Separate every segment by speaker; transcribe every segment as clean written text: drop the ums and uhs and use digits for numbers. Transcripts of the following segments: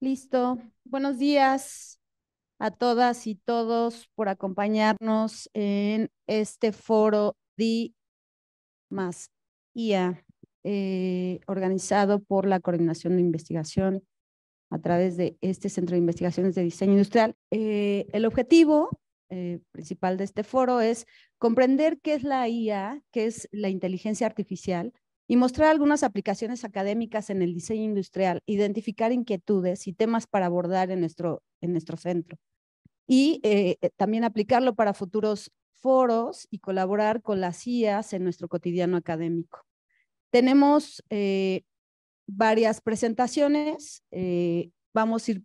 Speaker 1: Listo. Buenos días a todas y todos por acompañarnos en este foro de más IA, organizado por la Coordinación de Investigación a través de este Centro de Investigaciones de Diseño Industrial. El objetivo principal de este foro es comprender qué es la IA, qué es la inteligencia artificial, y mostrar algunas aplicaciones académicas en el diseño industrial, identificar inquietudes y temas para abordar en nuestro centro, y también aplicarlo para futuros foros y colaborar con las IAs en nuestro cotidiano académico. Tenemos varias presentaciones, vamos a ir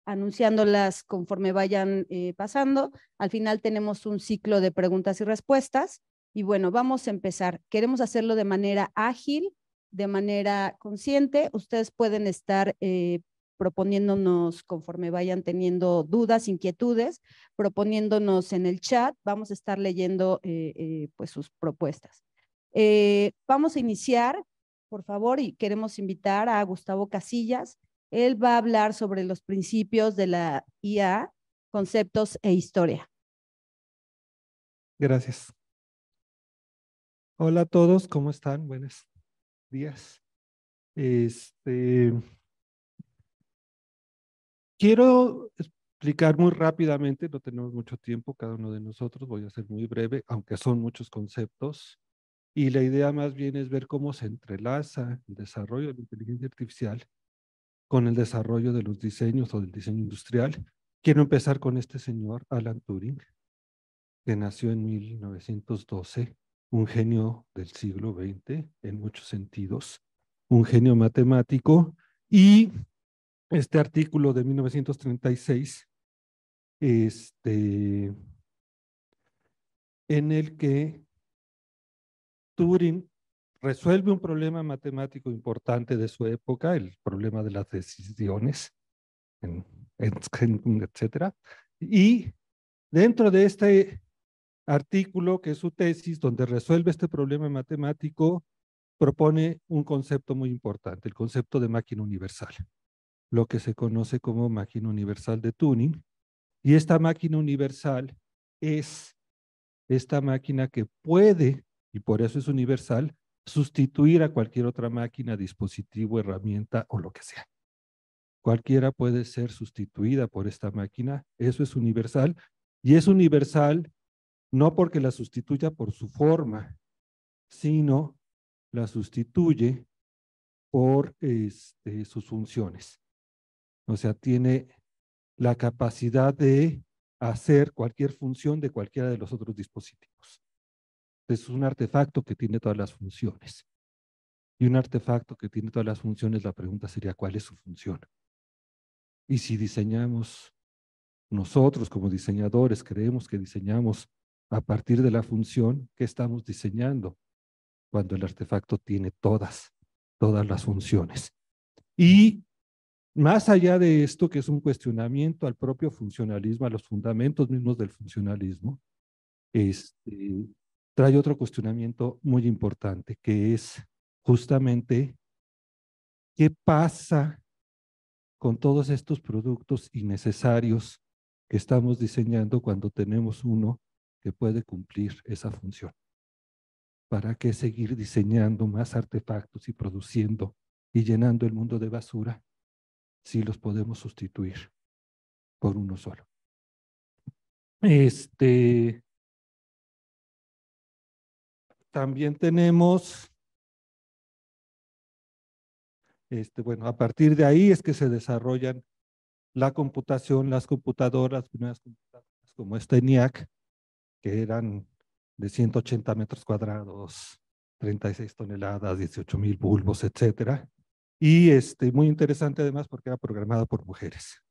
Speaker 1: anunciándolas conforme vayan pasando. Al final tenemos un ciclo de preguntas y respuestas. Y bueno, vamos a empezar. Queremos hacerlo de manera ágil, de manera consciente. Ustedes pueden estar proponiéndonos conforme vayan teniendo dudas, inquietudes, proponiéndonos en el chat. Vamos a estar leyendo pues sus propuestas. Vamos a iniciar, por favor, y queremos invitar a Gustavo Casillas. Él va a hablar sobre los principios de la IA, conceptos e historia.
Speaker 2: Gracias. Hola a todos, ¿cómo están? Buenos días. Quiero explicar muy rápidamente, no tenemos mucho tiempo cada uno de nosotros, voy a ser muy breve, aunque son muchos conceptos, y la idea más bien es ver cómo se entrelaza el desarrollo de la inteligencia artificial con el desarrollo de los diseños o del diseño industrial. Quiero empezar con este señor, Alan Turing, que nació en 1912, un genio del siglo XX en muchos sentidos, un genio matemático, y este artículo de 1936, en el que Turing resuelve un problema matemático importante de su época, el problema de las decisiones, en, etcétera, y dentro de este artículo, que es su tesis, donde resuelve este problema matemático, propone un concepto muy importante, el concepto de máquina universal, lo que se conoce como máquina universal de Turing. Y esta máquina universal es esta máquina que puede, y por eso es universal, sustituir a cualquier otra máquina, dispositivo, herramienta o lo que sea. Cualquiera puede ser sustituida por esta máquina, eso es universal, y es universal no porque la sustituya por su forma, sino la sustituye por sus funciones. O sea, tiene la capacidad de hacer cualquier función de cualquiera de los otros dispositivos. Es un artefacto que tiene todas las funciones. Y un artefacto que tiene todas las funciones, la pregunta sería, ¿cuál es su función? Y si diseñamos nosotros como diseñadores, creemos que diseñamos a partir de la función, ¿qué estamos diseñando? Cuando el artefacto tiene todas las funciones. Y más allá de esto, que es un cuestionamiento al propio funcionalismo, a los fundamentos mismos del funcionalismo, trae otro cuestionamiento muy importante, que es justamente qué pasa con todos estos productos innecesarios que estamos diseñando cuando tenemos uno que puede cumplir esa función. ¿Para qué seguir diseñando más artefactos y produciendo y llenando el mundo de basura si los podemos sustituir por uno solo? También tenemos, bueno, a partir de ahí es que se desarrollan la computación, las computadoras, primeras computadoras como esta ENIAC, que eran de 180 metros cuadrados, 36 toneladas, 18,000 bulbos, etcétera. Y muy interesante además porque era programada por mujeres.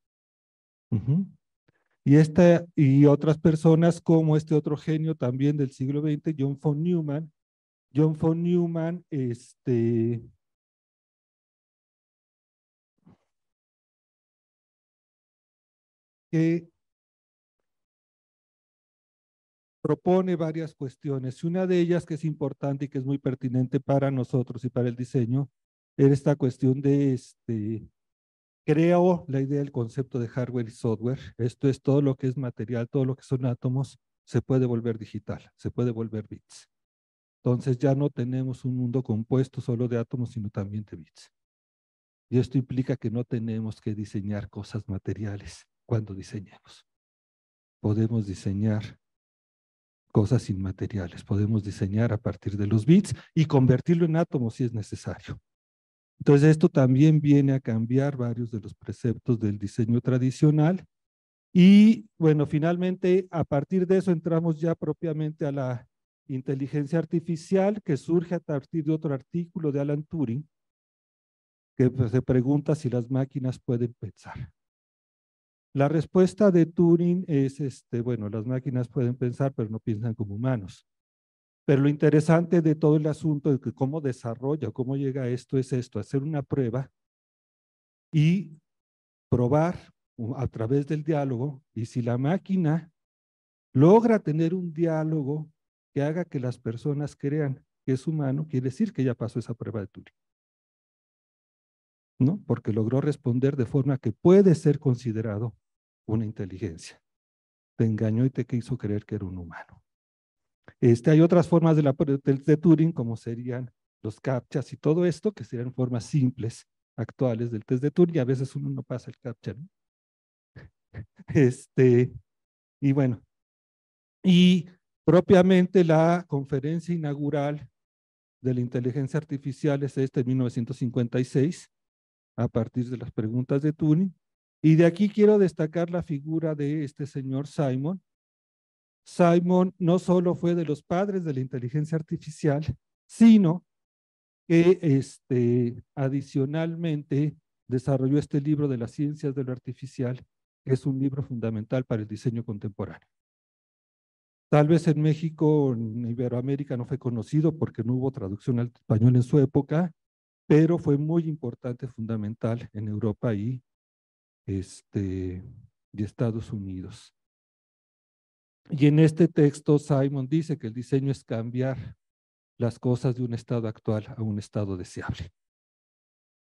Speaker 2: Y esta y otras personas como este otro genio también del siglo XX, John von Neumann. John von Neumann, que propone varias cuestiones. Y una de ellas que es importante y que es muy pertinente para nosotros y para el diseño, era esta cuestión de creó la idea del concepto de hardware y software. Esto es todo lo que es material, todo lo que son átomos, se puede volver digital, se puede volver bits. Entonces ya no tenemos un mundo compuesto solo de átomos, sino también de bits. Y esto implica que no tenemos que diseñar cosas materiales cuando diseñemos. Podemos diseñar cosas inmateriales, podemos diseñar a partir de los bits y convertirlo en átomos si es necesario. Entonces esto también viene a cambiar varios de los preceptos del diseño tradicional y bueno, finalmente a partir de eso entramos ya propiamente a la inteligencia artificial que surge a partir de otro artículo de Alan Turing que pues, se pregunta si las máquinas pueden pensar. La respuesta de Turing es, bueno, las máquinas pueden pensar, pero no piensan como humanos. Pero lo interesante de todo el asunto de que cómo desarrolla, cómo llega a esto, es esto, hacer una prueba y probar a través del diálogo, y si la máquina logra tener un diálogo que haga que las personas crean que es humano, quiere decir que ya pasó esa prueba de Turing, ¿no? Porque logró responder de forma que puede ser considerado una inteligencia. Te engañó y te quiso creer que era un humano. Hay otras formas de Turing, como serían los captchas y todo esto, que serían formas simples, actuales del test de Turing, y a veces uno no pasa el captcha, ¿no? Y bueno, y propiamente la conferencia inaugural de la inteligencia artificial es en 1956, a partir de las preguntas de Turing, y de aquí quiero destacar la figura de este señor Simon. Simon no solo fue de los padres de la inteligencia artificial, sino que adicionalmente desarrolló este libro de las ciencias de lo artificial, que es un libro fundamental para el diseño contemporáneo. Tal vez en México, en Iberoamérica no fue conocido porque no hubo traducción al español en su época, pero fue muy importante, fundamental en Europa y Estados Unidos. Y en este texto Simon dice que el diseño es cambiar las cosas de un estado actual a un estado deseable.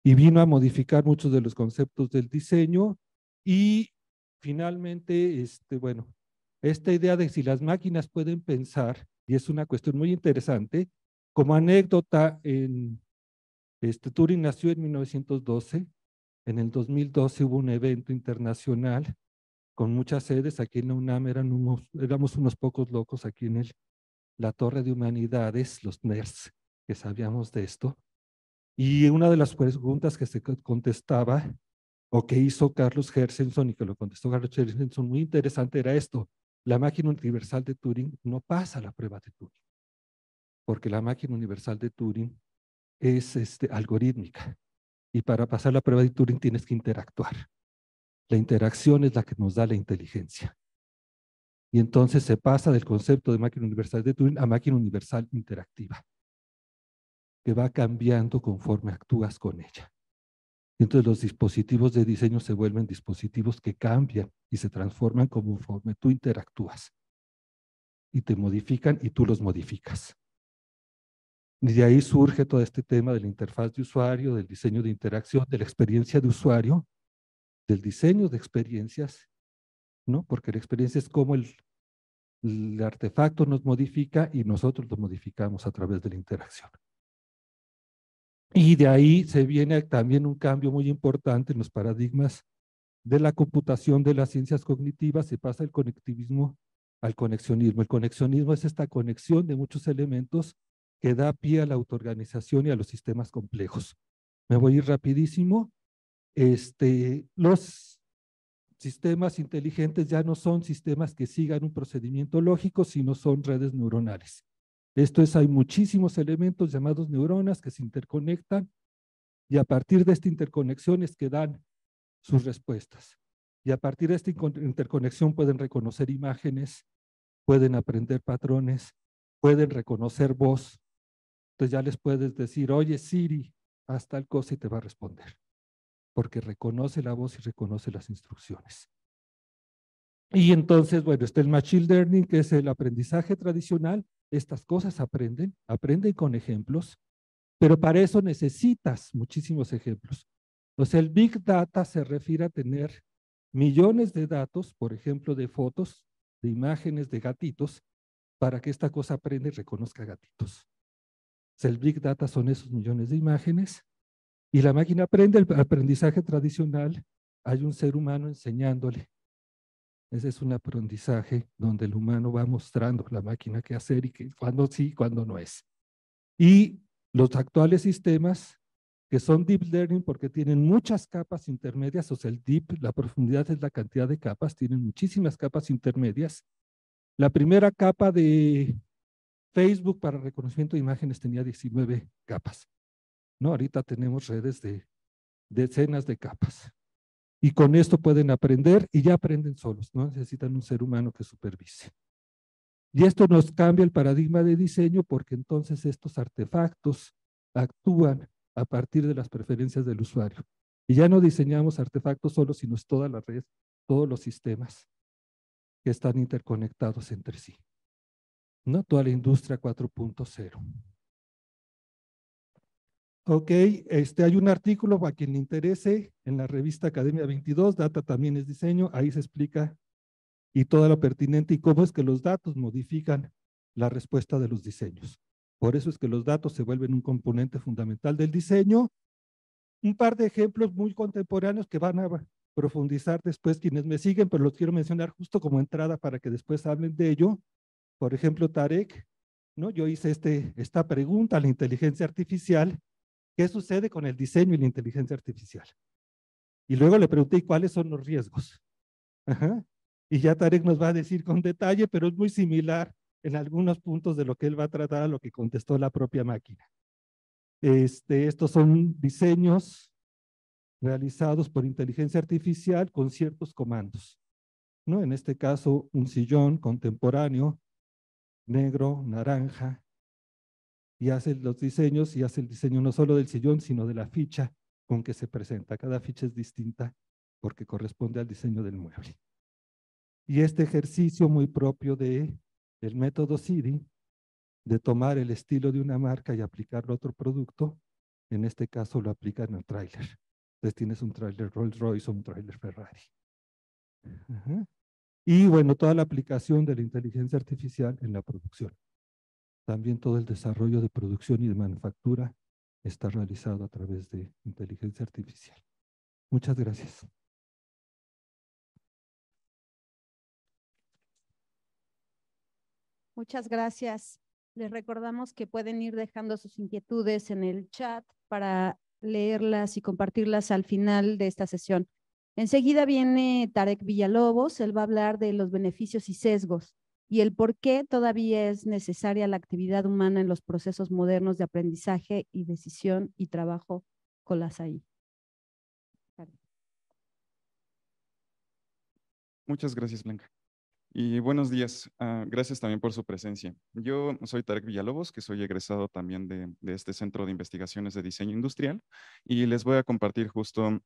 Speaker 2: Y vino a modificar muchos de los conceptos del diseño y finalmente, bueno, esta idea de si las máquinas pueden pensar, y es una cuestión muy interesante, como anécdota, Turing nació en 1912, en el 2012 hubo un evento internacional con muchas sedes, aquí en la UNAM éramos unos pocos locos aquí en la Torre de Humanidades, los nerds que sabíamos de esto, y una de las preguntas que se contestaba, o que hizo Carlos Gershenson y que lo contestó Carlos Gershenson, muy interesante era esto: la máquina universal de Turing no pasa la prueba de Turing, porque la máquina universal de Turing es algorítmica, y para pasar la prueba de Turing tienes que interactuar. La interacción es la que nos da la inteligencia. Y entonces se pasa del concepto de máquina universal de Turing a máquina universal interactiva, que va cambiando conforme actúas con ella. Entonces los dispositivos de diseño se vuelven dispositivos que cambian y se transforman conforme tú interactúas. Y te modifican y tú los modificas. Y de ahí surge todo este tema de la interfaz de usuario, del diseño de interacción, de la experiencia de usuario, del diseño de experiencias, ¿no? Porque la experiencia es como el artefacto nos modifica y nosotros lo modificamos a través de la interacción. Y de ahí se viene también un cambio muy importante en los paradigmas de la computación de las ciencias cognitivas. Se pasa el conectivismo al conexionismo. El conexionismo es esta conexión de muchos elementos que da pie a la autoorganización y a los sistemas complejos. Me voy a ir rapidísimo. Los sistemas inteligentes ya no son sistemas que sigan un procedimiento lógico, sino son redes neuronales. Esto es, hay muchísimos elementos llamados neuronas que se interconectan y a partir de esta interconexión es que dan sus respuestas. Y a partir de esta interconexión pueden reconocer imágenes, pueden aprender patrones, pueden reconocer voz. Entonces ya les puedes decir, oye Siri, haz tal cosa y te va a responder, porque reconoce la voz y reconoce las instrucciones. Y entonces, bueno, está el Machine Learning, que es el aprendizaje tradicional. Estas cosas aprenden con ejemplos, pero para eso necesitas muchísimos ejemplos. O sea, el Big Data se refiere a tener millones de datos, por ejemplo, de fotos, de imágenes, de gatitos, para que esta cosa aprenda y reconozca gatitos. O sea, el Big Data son esos millones de imágenes y la máquina aprende el aprendizaje tradicional. Hay un ser humano enseñándole. Ese es un aprendizaje donde el humano va mostrando a la máquina qué hacer y que, cuándo sí, cuándo no es. Y los actuales sistemas que son deep learning porque tienen muchas capas intermedias, o sea, el deep, la profundidad es la cantidad de capas, tienen muchísimas capas intermedias. La primera capa de Facebook para reconocimiento de imágenes tenía 19 capas, ¿no? Ahorita tenemos redes de decenas de capas. Y con esto pueden aprender y ya aprenden solos, no necesitan un ser humano que supervise. Y esto nos cambia el paradigma de diseño porque entonces estos artefactos actúan a partir de las preferencias del usuario. Y ya no diseñamos artefactos solos, sino es toda la red, todos los sistemas que están interconectados entre sí. ¿No? Toda la industria 4.0. Ok, hay un artículo para quien le interese en la revista Academia 22, Data también es diseño, ahí se explica y todo lo pertinente y cómo es que los datos modifican la respuesta de los diseños. Por eso es que los datos se vuelven un componente fundamental del diseño. Un par de ejemplos muy contemporáneos que van a profundizar después quienes me siguen, pero los quiero mencionar justo como entrada para que después hablen de ello. Por ejemplo, Tarek, ¿no? Yo hice esta pregunta a la inteligencia artificial, ¿qué sucede con el diseño y la inteligencia artificial? Y luego le pregunté, ¿cuáles son los riesgos? Ajá. Y ya Tarek nos va a decir con detalle, pero es muy similar en algunos puntos de lo que él va a tratar a lo que contestó la propia máquina. Estos son diseños realizados por inteligencia artificial con ciertos comandos, ¿no? En este caso, un sillón contemporáneo, negro, naranja, y hace los diseños y hace el diseño no solo del sillón, sino de la ficha con que se presenta. Cada ficha es distinta porque corresponde al diseño del mueble. Y este ejercicio muy propio del método Siri, de tomar el estilo de una marca y aplicarlo a otro producto, en este caso lo aplica en el tráiler. Entonces tienes un tráiler Rolls Royce o un tráiler Ferrari. Ajá. Y bueno, toda la aplicación de la inteligencia artificial en la producción. También todo el desarrollo de producción y de manufactura está realizado a través de inteligencia artificial. Muchas gracias.
Speaker 1: Muchas gracias. Les recordamos que pueden ir dejando sus inquietudes en el chat para leerlas y compartirlas al final de esta sesión. Enseguida viene Tarek Villalobos, él va a hablar de los beneficios y sesgos y el por qué todavía es necesaria la actividad humana en los procesos modernos de aprendizaje y decisión y trabajo con las AI.
Speaker 3: Muchas gracias, Blanca. Y buenos días. Gracias también por su presencia. Yo soy Tarek Villalobos, que soy egresado también de este Centro de Investigaciones de Diseño Industrial, y les voy a compartir justo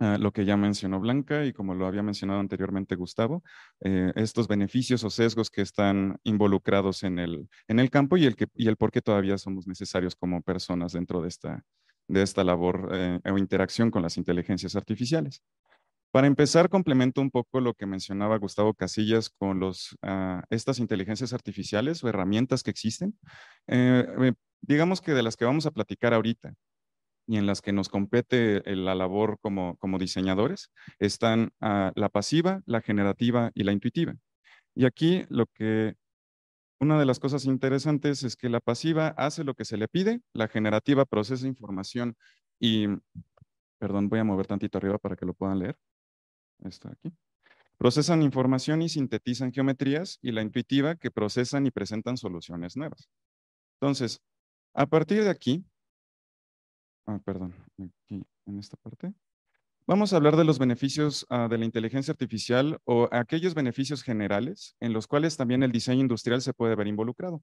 Speaker 3: lo que ya mencionó Blanca y como lo había mencionado anteriormente Gustavo, estos beneficios o sesgos que están involucrados en el campo y el por qué todavía somos necesarios como personas dentro de esta labor o interacción con las inteligencias artificiales. Para empezar, complemento un poco lo que mencionaba Gustavo Casillas con estas inteligencias artificiales o herramientas que existen. Digamos que de las que vamos a platicar ahorita y en las que nos compete la labor como diseñadores, están la pasiva, la generativa y la intuitiva. Y aquí una de las cosas interesantes es que la pasiva hace lo que se le pide, la generativa procesa información y, perdón, voy a mover tantito arriba para que lo puedan leer. Está aquí. Procesan información y sintetizan geometrías y la intuitiva que procesan y presentan soluciones nuevas. Entonces, a partir de aquí, perdón, aquí en esta parte, vamos a hablar de los beneficios de la inteligencia artificial o aquellos beneficios generales en los cuales también el diseño industrial se puede ver involucrado.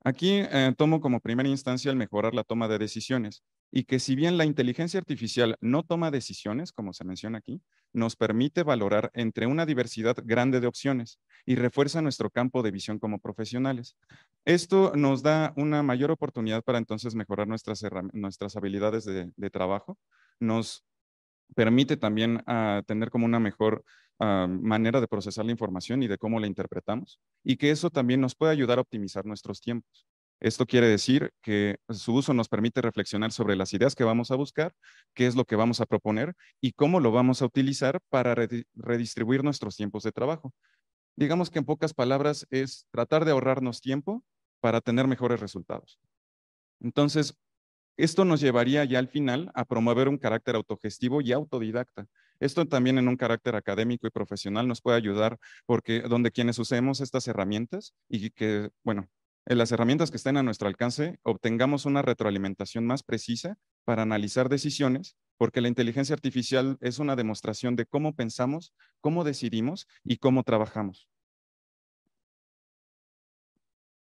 Speaker 3: Aquí tomo como primera instancia el mejorar la toma de decisiones y que si bien la inteligencia artificial no toma decisiones, como se menciona aquí, nos permite valorar entre una diversidad grande de opciones y refuerza nuestro campo de visión como profesionales. Esto nos da una mayor oportunidad para entonces mejorar nuestras habilidades de trabajo. Nos permite también tener como una mejor manera de procesar la información y de cómo la interpretamos, y que eso también nos puede ayudar a optimizar nuestros tiempos. Esto quiere decir que su uso nos permite reflexionar sobre las ideas que vamos a buscar, qué es lo que vamos a proponer y cómo lo vamos a utilizar para redistribuir nuestros tiempos de trabajo. Digamos que en pocas palabras es tratar de ahorrarnos tiempo para tener mejores resultados. Entonces, esto nos llevaría ya al final a promover un carácter autogestivo y autodidacta. Esto también en un carácter académico y profesional nos puede ayudar porque donde quienes usemos estas herramientas y que, bueno, en las herramientas que estén a nuestro alcance, obtengamos una retroalimentación más precisa para analizar decisiones, porque la inteligencia artificial es una demostración de cómo pensamos, cómo decidimos y cómo trabajamos.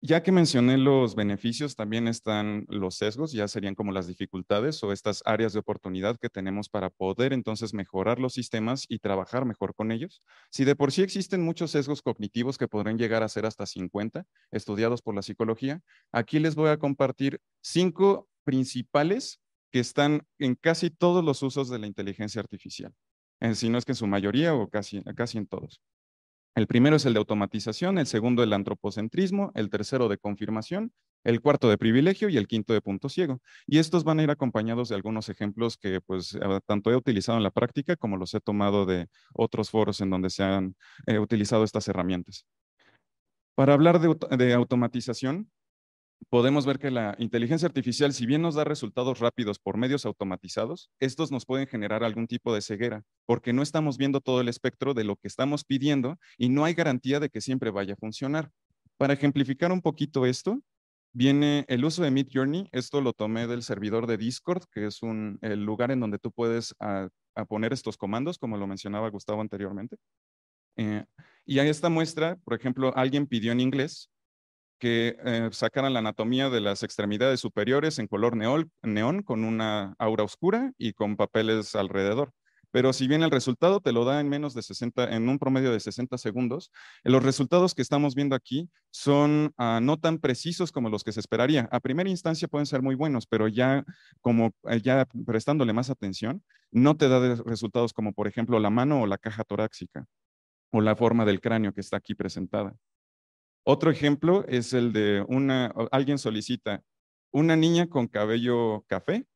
Speaker 3: Ya que mencioné los beneficios, también están los sesgos, ya serían como las dificultades o estas áreas de oportunidad que tenemos para poder entonces mejorar los sistemas y trabajar mejor con ellos. Si de por sí existen muchos sesgos cognitivos que podrían llegar a ser hasta 50, estudiados por la psicología, aquí les voy a compartir 5 principales que están en casi todos los usos de la inteligencia artificial, si no es que en su mayoría o casi en todos. El primero es el de automatización, el segundo el antropocentrismo, el tercero de confirmación, el cuarto de privilegio y el quinto de punto ciego. Y estos van a ir acompañados de algunos ejemplos que pues tanto he utilizado en la práctica como los he tomado de otros foros en donde se han utilizado estas herramientas. Para hablar de automatización, podemos ver que la inteligencia artificial, si bien nos da resultados rápidos por medios automatizados, estos nos pueden generar algún tipo de ceguera, porque no estamos viendo todo el espectro de lo que estamos pidiendo y no hay garantía de que siempre vaya a funcionar. Para ejemplificar un poquito esto, viene el uso de Midjourney. Esto lo tomé del servidor de Discord, que es el lugar en donde tú puedes a poner estos comandos, como lo mencionaba Gustavo anteriormente. Y a esta muestra, por ejemplo, alguien pidió en inglés que sacaran la anatomía de las extremidades superiores en color neón con una aura oscura y con papeles alrededor. Pero si bien el resultado te lo da en menos de 60, en un promedio de 60 segundos, los resultados que estamos viendo aquí son no tan precisos como los que se esperaría. A primera instancia pueden ser muy buenos, pero ya como ya prestándole más atención, no te da resultados como por ejemplo la mano o la caja torácica o la forma del cráneo que está aquí presentada. Otro ejemplo es el de alguien solicita una niña con cabello café,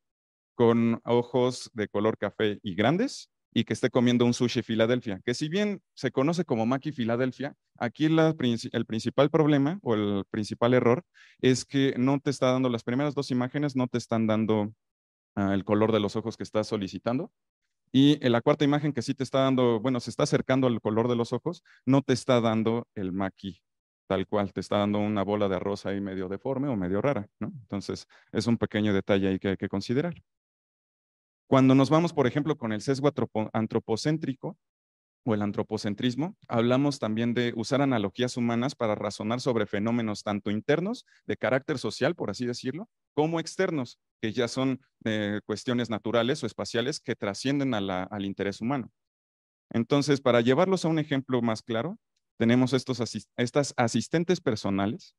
Speaker 3: con ojos de color café y grandes, y que esté comiendo un sushi Filadelfia, que si bien se conoce como Maki Filadelfia, aquí el principal problema o el principal error es que no te está dando, las primeras 2 imágenes no te están dando el color de los ojos que estás solicitando. Y en la cuarta imagen que sí te está dando, bueno, se está acercando al color de los ojos, no te está dando el maqui tal cual, te está dando una bola de arroz ahí medio deforme o medio rara, ¿no? Entonces, es un pequeño detalle ahí que hay que considerar. Cuando nos vamos, por ejemplo, con el sesgo antropocéntrico o el antropocentrismo, hablamos también de usar analogías humanas para razonar sobre fenómenos tanto internos, de carácter social, por así decirlo, como externos, que ya son cuestiones naturales o espaciales que trascienden al interés humano. Entonces, para llevarlos a un ejemplo más claro, tenemos estas asistentes personales,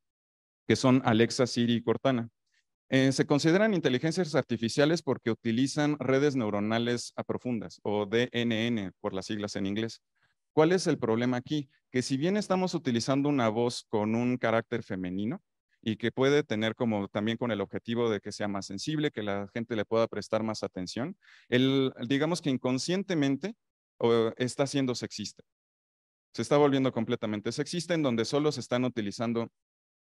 Speaker 3: que son Alexa, Siri y Cortana. Se consideran inteligencias artificiales porque utilizan redes neuronales profundas o DNN por las siglas en inglés. ¿Cuál es el problema aquí? Que si bien estamos utilizando una voz con un carácter femenino y que puede tener como también con el objetivo de que sea más sensible, que la gente le pueda prestar más atención, digamos que inconscientemente está siendo sexista. Se está volviendo completamente sexista en donde solo se están utilizando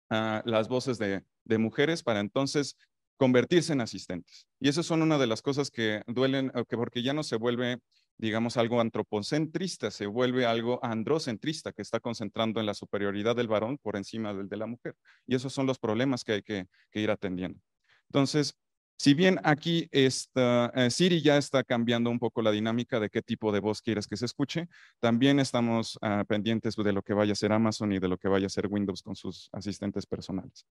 Speaker 3: las voces de mujeres para entonces convertirse en asistentes. Y eso son una de las cosas que duelen, porque ya no se vuelve, digamos, algo antropocentrista, se vuelve algo androcentrista, que está concentrando en la superioridad del varón por encima del de la mujer. Y esos son los problemas que hay que ir atendiendo. Entonces, si bien aquí Siri ya está cambiando un poco la dinámica de qué tipo de voz quieres que se escuche, también estamos pendientes de lo que vaya a ser Amazon y de lo que vaya a ser Windows con sus asistentes personales.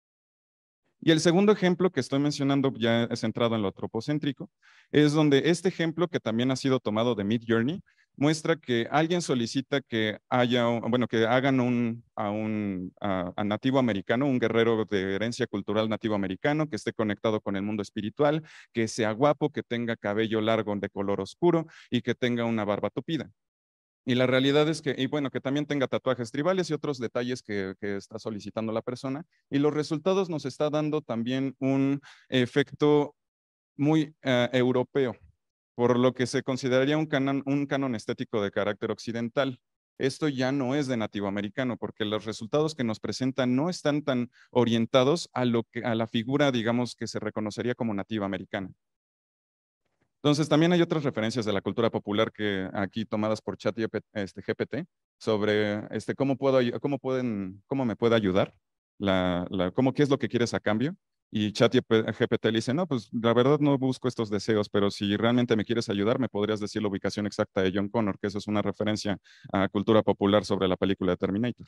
Speaker 3: Y el segundo ejemplo que estoy mencionando, ya centrado en lo antropocéntrico, es donde este ejemplo que también ha sido tomado de Midjourney, muestra que alguien solicita que haya, bueno, que hagan a nativo americano, un guerrero de herencia cultural nativo americano, que esté conectado con el mundo espiritual, que sea guapo, que tenga cabello largo de color oscuro y que tenga una barba tupida. Y la realidad es que, y bueno, que también tenga tatuajes tribales y otros detalles que está solicitando la persona. Y los resultados nos está dando también un efecto muy europeo, por lo que se consideraría un canon estético de carácter occidental. Esto ya no es de nativo americano, porque los resultados que nos presentan no están tan orientados a la figura, digamos, que se reconocería como nativa americana. Entonces, también hay otras referencias de la cultura popular que aquí tomadas por GPT sobre cómo me puede ayudar, qué es lo que quieres a cambio. Y ChatGPT le dice, no, pues la verdad no busco estos deseos, pero si realmente me quieres ayudar, me podrías decir la ubicación exacta de John Connor, que eso es una referencia a cultura popular sobre la película de Terminator.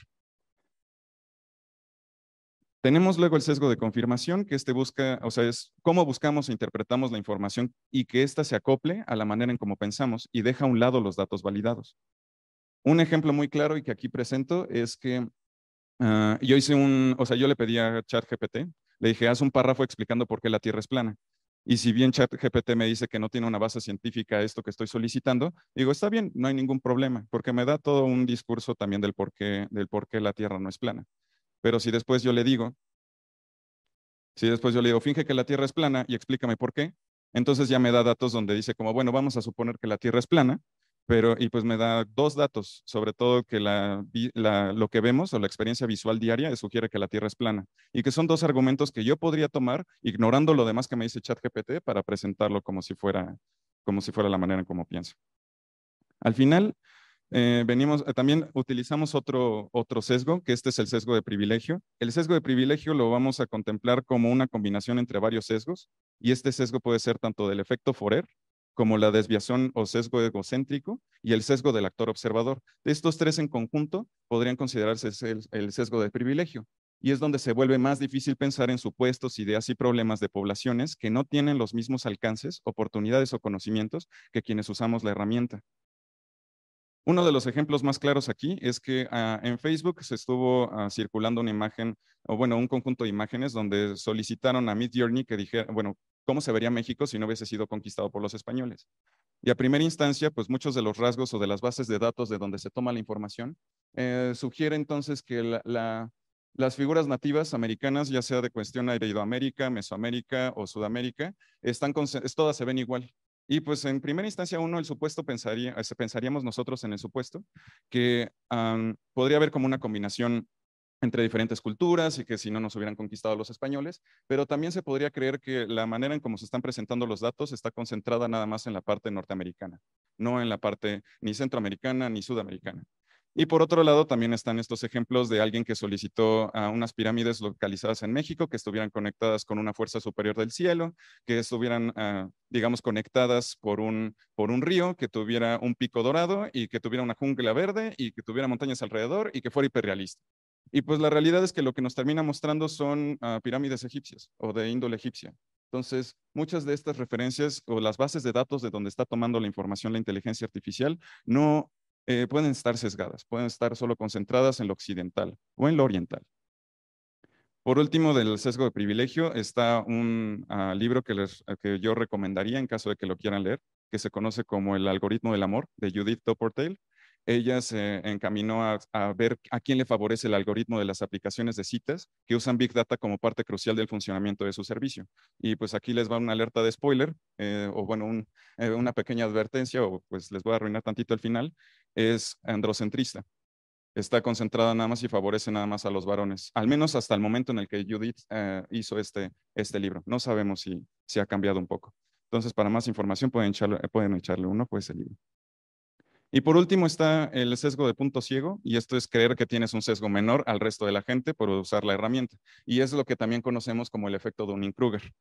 Speaker 3: Tenemos luego el sesgo de confirmación, que busca, o sea, es cómo buscamos e interpretamos la información y que ésta se acople a la manera en cómo pensamos y deja a un lado los datos validados. Un ejemplo muy claro y que aquí presento es que yo le pedí a ChatGPT, le dije, haz un párrafo explicando por qué la Tierra es plana. Y si bien ChatGPT me dice que no tiene una base científica esto que estoy solicitando, digo, está bien, no hay ningún problema, porque me da todo un discurso también del por qué la Tierra no es plana. Pero si después yo le digo, finge que la Tierra es plana y explícame por qué, entonces ya me da datos donde dice como, bueno, vamos a suponer que la Tierra es plana, y pues me da dos datos, sobre todo que lo que vemos o la experiencia visual diaria sugiere que la Tierra es plana y que son dos argumentos que yo podría tomar ignorando lo demás que me dice ChatGPT para presentarlo como si fuera la manera en cómo pienso. Al final, también utilizamos otro sesgo, que este es el sesgo de privilegio. El sesgo de privilegio lo vamos a contemplar como una combinación entre varios sesgos, y este sesgo puede ser tanto del efecto Forer, como la desviación o sesgo egocéntrico, y el sesgo del actor observador. De estos tres en conjunto podrían considerarse el sesgo de privilegio, y es donde se vuelve más difícil pensar en supuestos, ideas y problemas de poblaciones que no tienen los mismos alcances, oportunidades o conocimientos que quienes usamos la herramienta. Uno de los ejemplos más claros aquí es que en Facebook se estuvo circulando una imagen, o bueno, un conjunto de imágenes donde solicitaron a Midjourney que dijera, bueno, ¿cómo se vería México si no hubiese sido conquistado por los españoles? Y a primera instancia, pues muchos de los rasgos o de las bases de datos de donde se toma la información sugiere entonces que las figuras nativas americanas, ya sea de cuestión a Iberoamérica, Mesoamérica o Sudamérica, todas se ven igual. Y pues en primera instancia el supuesto pensaríamos nosotros en el supuesto que podría haber como una combinación entre diferentes culturas y que si no nos hubieran conquistado los españoles, pero también se podría creer que la manera en cómo se están presentando los datos está concentrada nada más en la parte norteamericana, no en la parte ni centroamericana ni sudamericana. Y por otro lado, también están estos ejemplos de alguien que solicitó unas pirámides localizadas en México que estuvieran conectadas con una fuerza superior del cielo, que estuvieran, digamos, conectadas por un río, que tuviera un pico dorado y que tuviera una jungla verde y que tuviera montañas alrededor y que fuera hiperrealista. Y pues la realidad es que lo que nos termina mostrando son pirámides egipcias o de índole egipcia. Entonces, muchas de estas referencias o las bases de datos de donde está tomando la información la inteligencia artificial no pueden estar sesgadas, pueden estar solo concentradas en lo occidental o en lo oriental. Por último, del sesgo de privilegio está un libro que yo recomendaría en caso de que lo quieran leer, que se conoce como El algoritmo del amor, de Judith Toppertail. Ella se encaminó a ver a quién le favorece el algoritmo de las aplicaciones de citas que usan Big Data como parte crucial del funcionamiento de su servicio. Y pues aquí les va una alerta de spoiler, o bueno, una pequeña advertencia, o pues les voy a arruinar tantito el final, es androcentrista. Está concentrada nada más y favorece nada más a los varones, al menos hasta el momento en el que Judith hizo este libro. No sabemos si ha cambiado un poco. Entonces, para más información pueden echarle uno, pues el libro. Y por último está el sesgo de punto ciego, y esto es creer que tienes un sesgo menor al resto de la gente por usar la herramienta. Y es lo que también conocemos como el efecto Dunning-Kruger.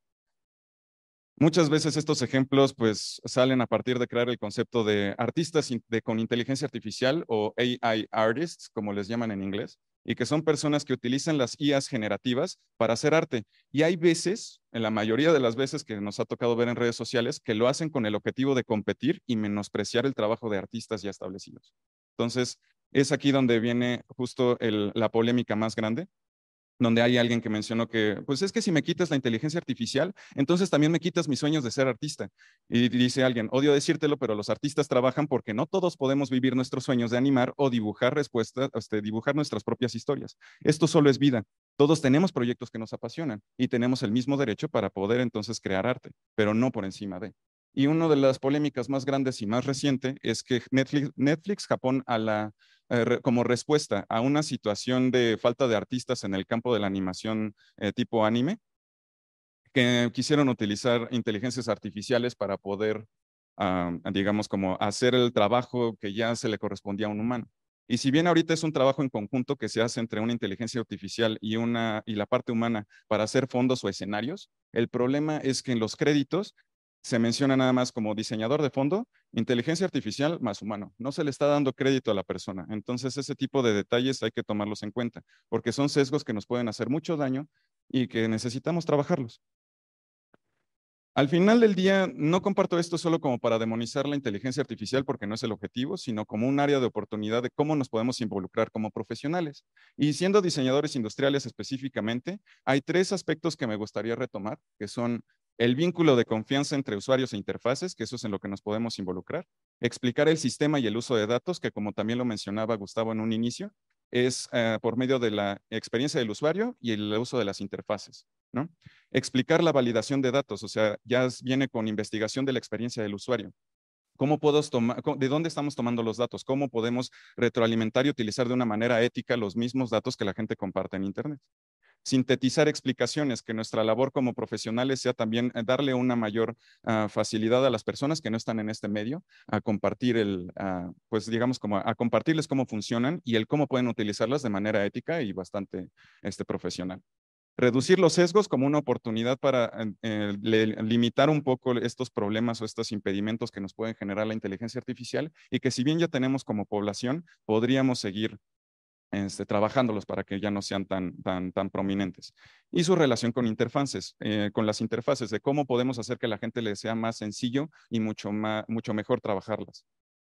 Speaker 3: Muchas veces estos ejemplos pues salen a partir de crear el concepto de artistas con inteligencia artificial o AI artists, como les llaman en inglés. y que son personas que utilizan las IAs generativas para hacer arte. Y hay veces, en la mayoría de las veces que nos ha tocado ver en redes sociales, que lo hacen con el objetivo de competir y menospreciar el trabajo de artistas ya establecidos. Entonces, es aquí donde viene justo la polémica más grande, donde hay alguien que mencionó que, pues es que si me quitas la inteligencia artificial, entonces también me quitas mis sueños de ser artista. Y dice alguien, odio decírtelo, pero los artistas trabajan porque no todos podemos vivir nuestros sueños de animar o dibujar respuestas, dibujar nuestras propias historias. Esto solo es vida. Todos tenemos proyectos que nos apasionan y tenemos el mismo derecho para poder entonces crear arte, pero no por encima de. Y una de las polémicas más grandes y más reciente es que Netflix Japón como respuesta a una situación de falta de artistas en el campo de la animación tipo anime, que quisieron utilizar inteligencias artificiales para poder, digamos, como hacer el trabajo que ya se le correspondía a un humano. Y si bien ahorita es un trabajo en conjunto que se hace entre una inteligencia artificial y la parte humana para hacer fondos o escenarios, el problema es que en los créditos se menciona nada más como diseñador de fondo, inteligencia artificial más humano. No se le está dando crédito a la persona. Entonces, ese tipo de detalles hay que tomarlos en cuenta, porque son sesgos que nos pueden hacer mucho daño y que necesitamos trabajarlos. Al final del día, no comparto esto solo como para demonizar la inteligencia artificial porque no es el objetivo, sino como un área de oportunidad de cómo nos podemos involucrar como profesionales. Y siendo diseñadores industriales específicamente, hay 3 aspectos que me gustaría retomar, que son el vínculo de confianza entre usuarios e interfaces, que eso es en lo que nos podemos involucrar, explicar el sistema y el uso de datos, que como también lo mencionaba Gustavo en un inicio, es por medio de la experiencia del usuario y el uso de las interfaces, ¿no? Explicar la validación de datos, o sea, ya viene con investigación de la experiencia del usuario. ¿Cómo puedo tomar, de dónde estamos tomando los datos? ¿Cómo podemos retroalimentar y utilizar de una manera ética los mismos datos que la gente comparte en Internet? Sintetizar explicaciones, que nuestra labor como profesionales sea también darle una mayor facilidad a las personas que no están en este medio a compartir pues digamos como a compartirles cómo funcionan y el cómo pueden utilizarlas de manera ética y bastante profesional. Reducir los sesgos como una oportunidad para limitar un poco estos problemas o estos impedimentos que nos pueden generar la inteligencia artificial y que si bien ya tenemos como población, podríamos seguir trabajándolos para que ya no sean tan prominentes. Y su relación con interfaces, con las interfaces, de cómo podemos hacer que la gente le sea más sencillo y mucho mejor trabajarlas.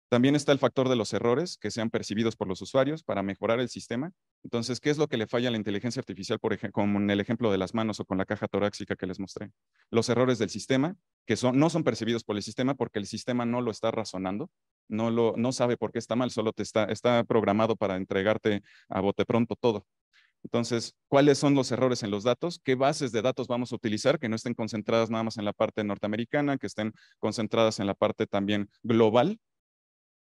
Speaker 3: También está el factor de los errores que sean percibidos por los usuarios para mejorar el sistema. Entonces, ¿qué es lo que le falla a la inteligencia artificial, por ejemplo, como en el ejemplo de las manos o con la caja torácica que les mostré? Los errores del sistema, que no son percibidos por el sistema porque el sistema no lo está razonando, no sabe por qué está mal, solo está programado para entregarte a bote pronto todo. Entonces, ¿cuáles son los errores en los datos? ¿Qué bases de datos vamos a utilizar que no estén concentradas nada más en la parte norteamericana, que estén concentradas en la parte también global?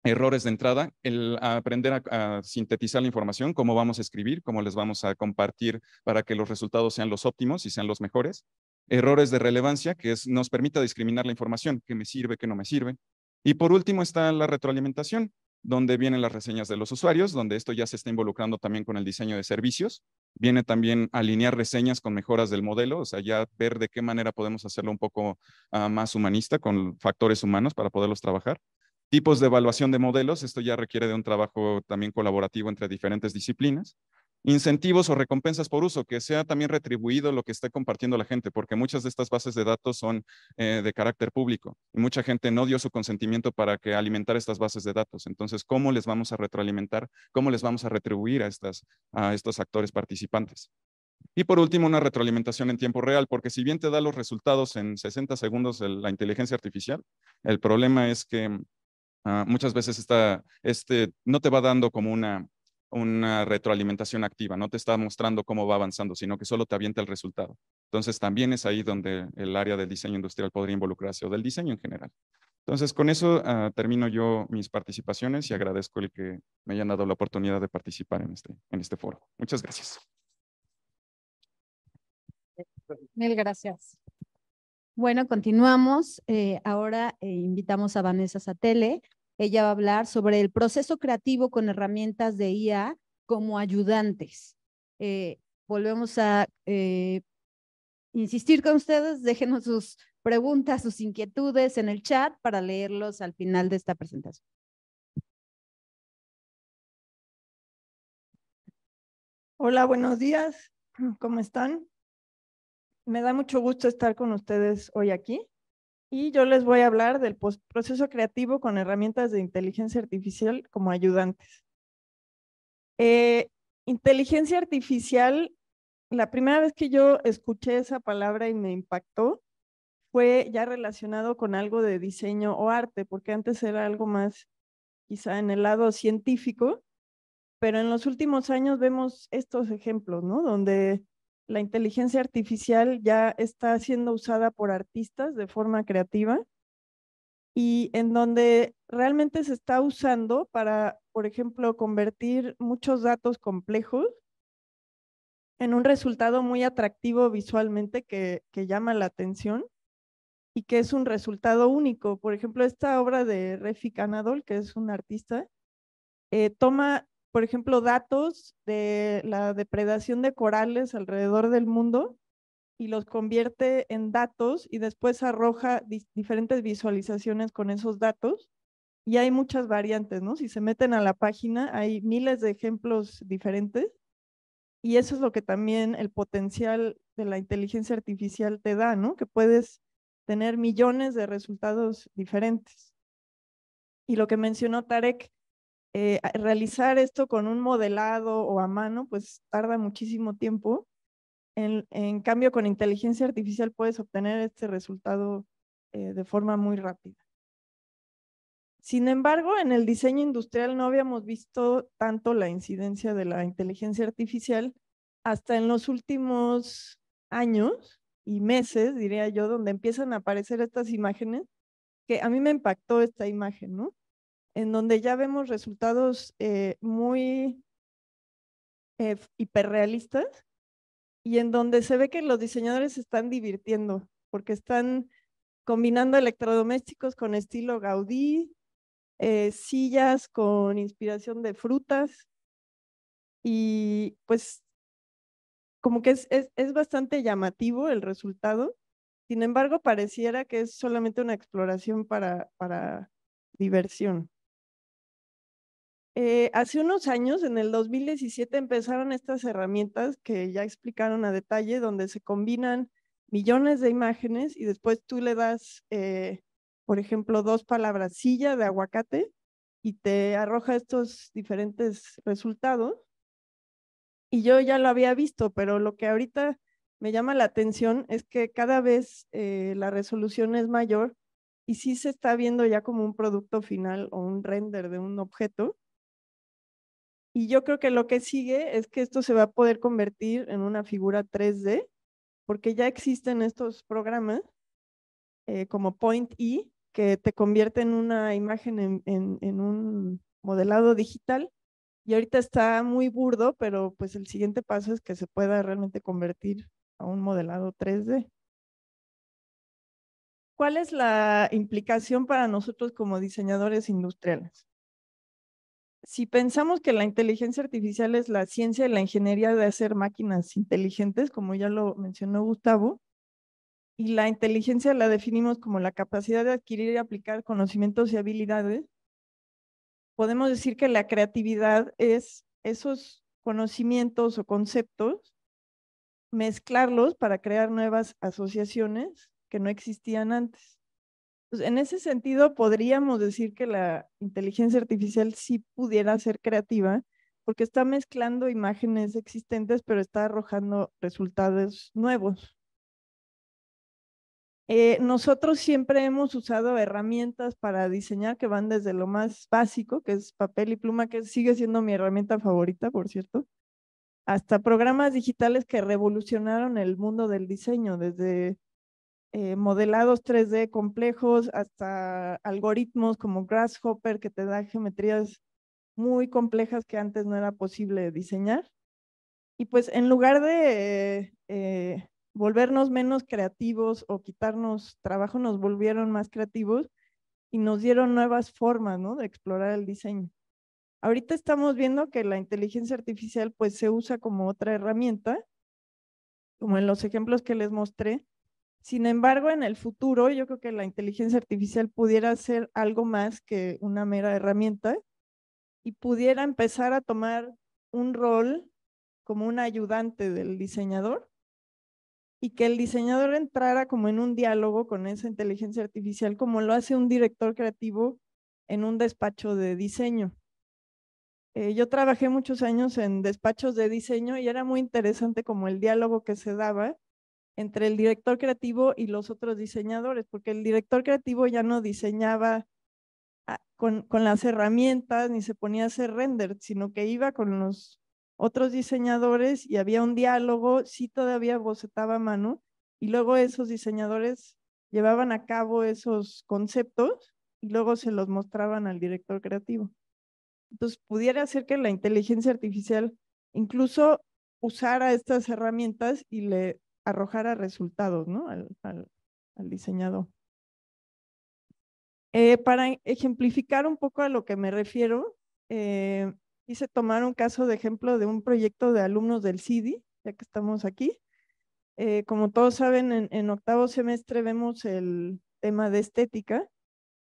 Speaker 3: Errores de entrada, el aprender a sintetizar la información, cómo vamos a escribir, cómo les vamos a compartir para que los resultados sean los óptimos y sean los mejores. Errores de relevancia, que nos permita discriminar la información, qué me sirve, qué no me sirve. Y por último está la retroalimentación, donde vienen las reseñas de los usuarios, donde esto ya se está involucrando también con el diseño de servicios. Viene también alinear reseñas con mejoras del modelo, o sea, ya ver de qué manera podemos hacerlo un poco más humanista, con factores humanos para poderlos trabajar. Tipos de evaluación de modelos, esto ya requiere de un trabajo también colaborativo entre diferentes disciplinas. Incentivos o recompensas por uso, que sea también retribuido lo que esté compartiendo la gente, porque muchas de estas bases de datos son de carácter público y mucha gente no dio su consentimiento para que alimentar estas bases de datos. Entonces, ¿cómo les vamos a retroalimentar? ¿Cómo les vamos a retribuir a estos actores participantes? Y por último, una retroalimentación en tiempo real, porque si bien te da los resultados en 60 segundos la inteligencia artificial, el problema es que muchas veces no te va dando como una retroalimentación activa, no te está mostrando cómo va avanzando, sino que solo te avienta el resultado. Entonces también es ahí donde el área del diseño industrial podría involucrarse o del diseño en general. Entonces con eso termino yo mis participaciones y agradezco el que me hayan dado la oportunidad de participar en este foro. Muchas gracias.
Speaker 1: Mil gracias. Bueno, continuamos. Ahora invitamos a Vanessa Satele. Ella va a hablar sobre el proceso creativo con herramientas de IA como ayudantes. Volvemos a insistir con ustedes. Déjenos sus preguntas, sus inquietudes en el chat para leerlos al final de esta presentación.
Speaker 4: Hola, buenos días. ¿Cómo están? Me da mucho gusto estar con ustedes hoy aquí y yo les voy a hablar del proceso creativo con herramientas de inteligencia artificial como ayudantes. Inteligencia artificial, la primera vez que yo escuché esa palabra y me impactó fue ya relacionado con algo de diseño o arte, porque antes era algo más quizá en el lado científico, pero en los últimos años vemos estos ejemplos, ¿no? Donde la inteligencia artificial ya está siendo usada por artistas de forma creativa y en donde realmente se está usando para, por ejemplo, convertir muchos datos complejos en un resultado muy atractivo visualmente que llama la atención y que es un resultado único. Por ejemplo, esta obra de Refik Anadol, que es un artista, toma, por ejemplo, datos de la depredación de corales alrededor del mundo y los convierte en datos y después arroja diferentes visualizaciones con esos datos. Y hay muchas variantes, ¿no? Si se meten a la página, hay miles de ejemplos diferentes. Y eso es lo que también el potencial de la inteligencia artificial te da, ¿no? Que puedes tener millones de resultados diferentes. Y lo que mencionó Tarek, realizar esto con un modelado o a mano, pues tarda muchísimo tiempo. En cambio, con inteligencia artificial puedes obtener este resultado de forma muy rápida. Sin embargo, en el diseño industrial no habíamos visto tanto la incidencia de la inteligencia artificial hasta en los últimos años y meses, diría yo, donde empiezan a aparecer estas imágenes, que a mí me impactó esta imagen, ¿no? En donde ya vemos resultados muy hiperrealistas y en donde se ve que los diseñadores se están divirtiendo porque están combinando electrodomésticos con estilo Gaudí, sillas con inspiración de frutas y pues como que es bastante llamativo el resultado. Sin embargo, pareciera que es solamente una exploración para diversión. Hace unos años, en el 2017, empezaron estas herramientas que ya explicaron a detalle, donde se combinan millones de imágenes y después tú le das, por ejemplo, 2 palabras, silla de aguacate, y te arroja estos diferentes resultados. Y yo ya lo había visto, pero lo que ahorita me llama la atención es que cada vez la resolución es mayor y sí se está viendo ya como un producto final o un render de un objeto. Y yo creo que lo que sigue es que esto se va a poder convertir en una figura 3D, porque ya existen estos programas como Point E, que te convierten una imagen en un modelado digital. Y ahorita está muy burdo, pero pues el siguiente paso es que se pueda realmente convertir a un modelado 3D. ¿Cuál es la implicación para nosotros como diseñadores industriales? Si pensamos que la inteligencia artificial es la ciencia y la ingeniería de hacer máquinas inteligentes, como ya lo mencionó Gustavo, y la inteligencia la definimos como la capacidad de adquirir y aplicar conocimientos y habilidades, podemos decir que la creatividad es esos conocimientos o conceptos, mezclarlos para crear nuevas asociaciones que no existían antes. Entonces, en ese sentido, podríamos decir que la inteligencia artificial sí pudiera ser creativa, porque está mezclando imágenes existentes, pero está arrojando resultados nuevos. Nosotros siempre hemos usado herramientas para diseñar que van desde lo más básico, que es papel y pluma, que sigue siendo mi herramienta favorita, por cierto, hasta programas digitales que revolucionaron el mundo del diseño, desde modelados 3D complejos hasta algoritmos como Grasshopper que te da geometrías muy complejas que antes no era posible diseñar. Y pues en lugar de volvernos menos creativos o quitarnos trabajo, nos volvieron más creativos y nos dieron nuevas formas, ¿no?, de explorar el diseño. Ahorita estamos viendo que la inteligencia artificial pues se usa como otra herramienta, como en los ejemplos que les mostré. Sin embargo, en el futuro yo creo que la inteligencia artificial pudiera ser algo más que una mera herramienta y pudiera empezar a tomar un rol como un ayudante del diseñador y que el diseñador entrara como en un diálogo con esa inteligencia artificial, como lo hace un director creativo en un despacho de diseño. Yo trabajé muchos años en despachos de diseño y era muy interesante como el diálogo que se daba entre el director creativo y los otros diseñadores, porque el director creativo ya no diseñaba con las herramientas ni se ponía a hacer render, sino que iba con los otros diseñadores y había un diálogo, sí todavía bocetaba a mano, y luego esos diseñadores llevaban a cabo esos conceptos y luego se los mostraban al director creativo. Entonces, pudiera ser que la inteligencia artificial incluso usara estas herramientas y le arrojara resultados, ¿no? al diseñador. Para ejemplificar un poco a lo que me refiero, quise tomar un caso de ejemplo de un proyecto de alumnos del CIDI, ya que estamos aquí. Como todos saben, en octavo semestre vemos el tema de estética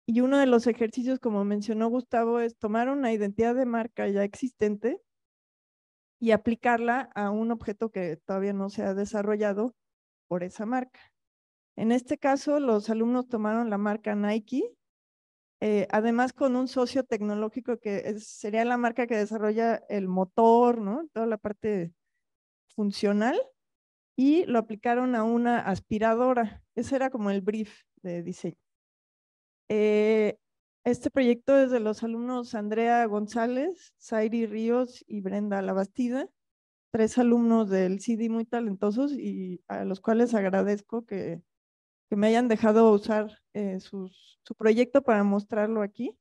Speaker 4: y uno de los ejercicios, como mencionó Gustavo, es tomar una identidad de marca ya existente y aplicarla a un objeto que todavía no se ha desarrollado por esa marca. En este caso, los alumnos tomaron la marca Nike, además con un socio tecnológico que sería la marca que desarrolla el motor, ¿no? Toda la parte funcional, y lo aplicaron a una aspiradora. Ese era como el brief de diseño. Este proyecto es de los alumnos Andrea González, Zairi Ríos y Brenda Labastida, 3 alumnos del CIDI muy talentosos y a los cuales agradezco que me hayan dejado usar su proyecto para mostrarlo aquí.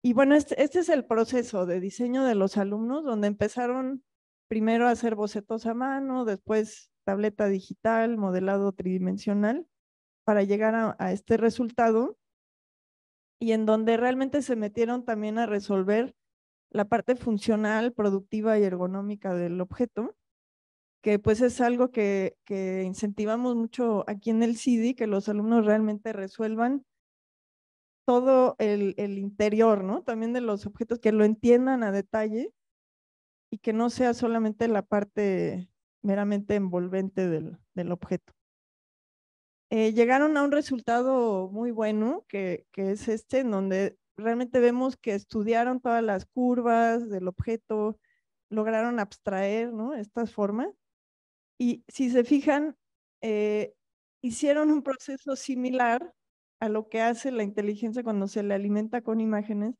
Speaker 4: Y bueno, este es el proceso de diseño de los alumnos, donde empezaron primero a hacer bocetos a mano, después tableta digital, modelado tridimensional, para llegar a este resultado, y en donde realmente se metieron también a resolver la parte funcional, productiva y ergonómica del objeto, que pues es algo que incentivamos mucho aquí en el CIDI, que los alumnos realmente resuelvan todo el interior, ¿no? También de los objetos, que lo entiendan a detalle y que no sea solamente la parte meramente envolvente del objeto. Llegaron a un resultado muy bueno, que es este, en donde realmente vemos que estudiaron todas las curvas del objeto, lograron abstraer, ¿no? Estas formas. Y si se fijan, hicieron un proceso similar a lo que hace la inteligencia cuando se le alimenta con imágenes,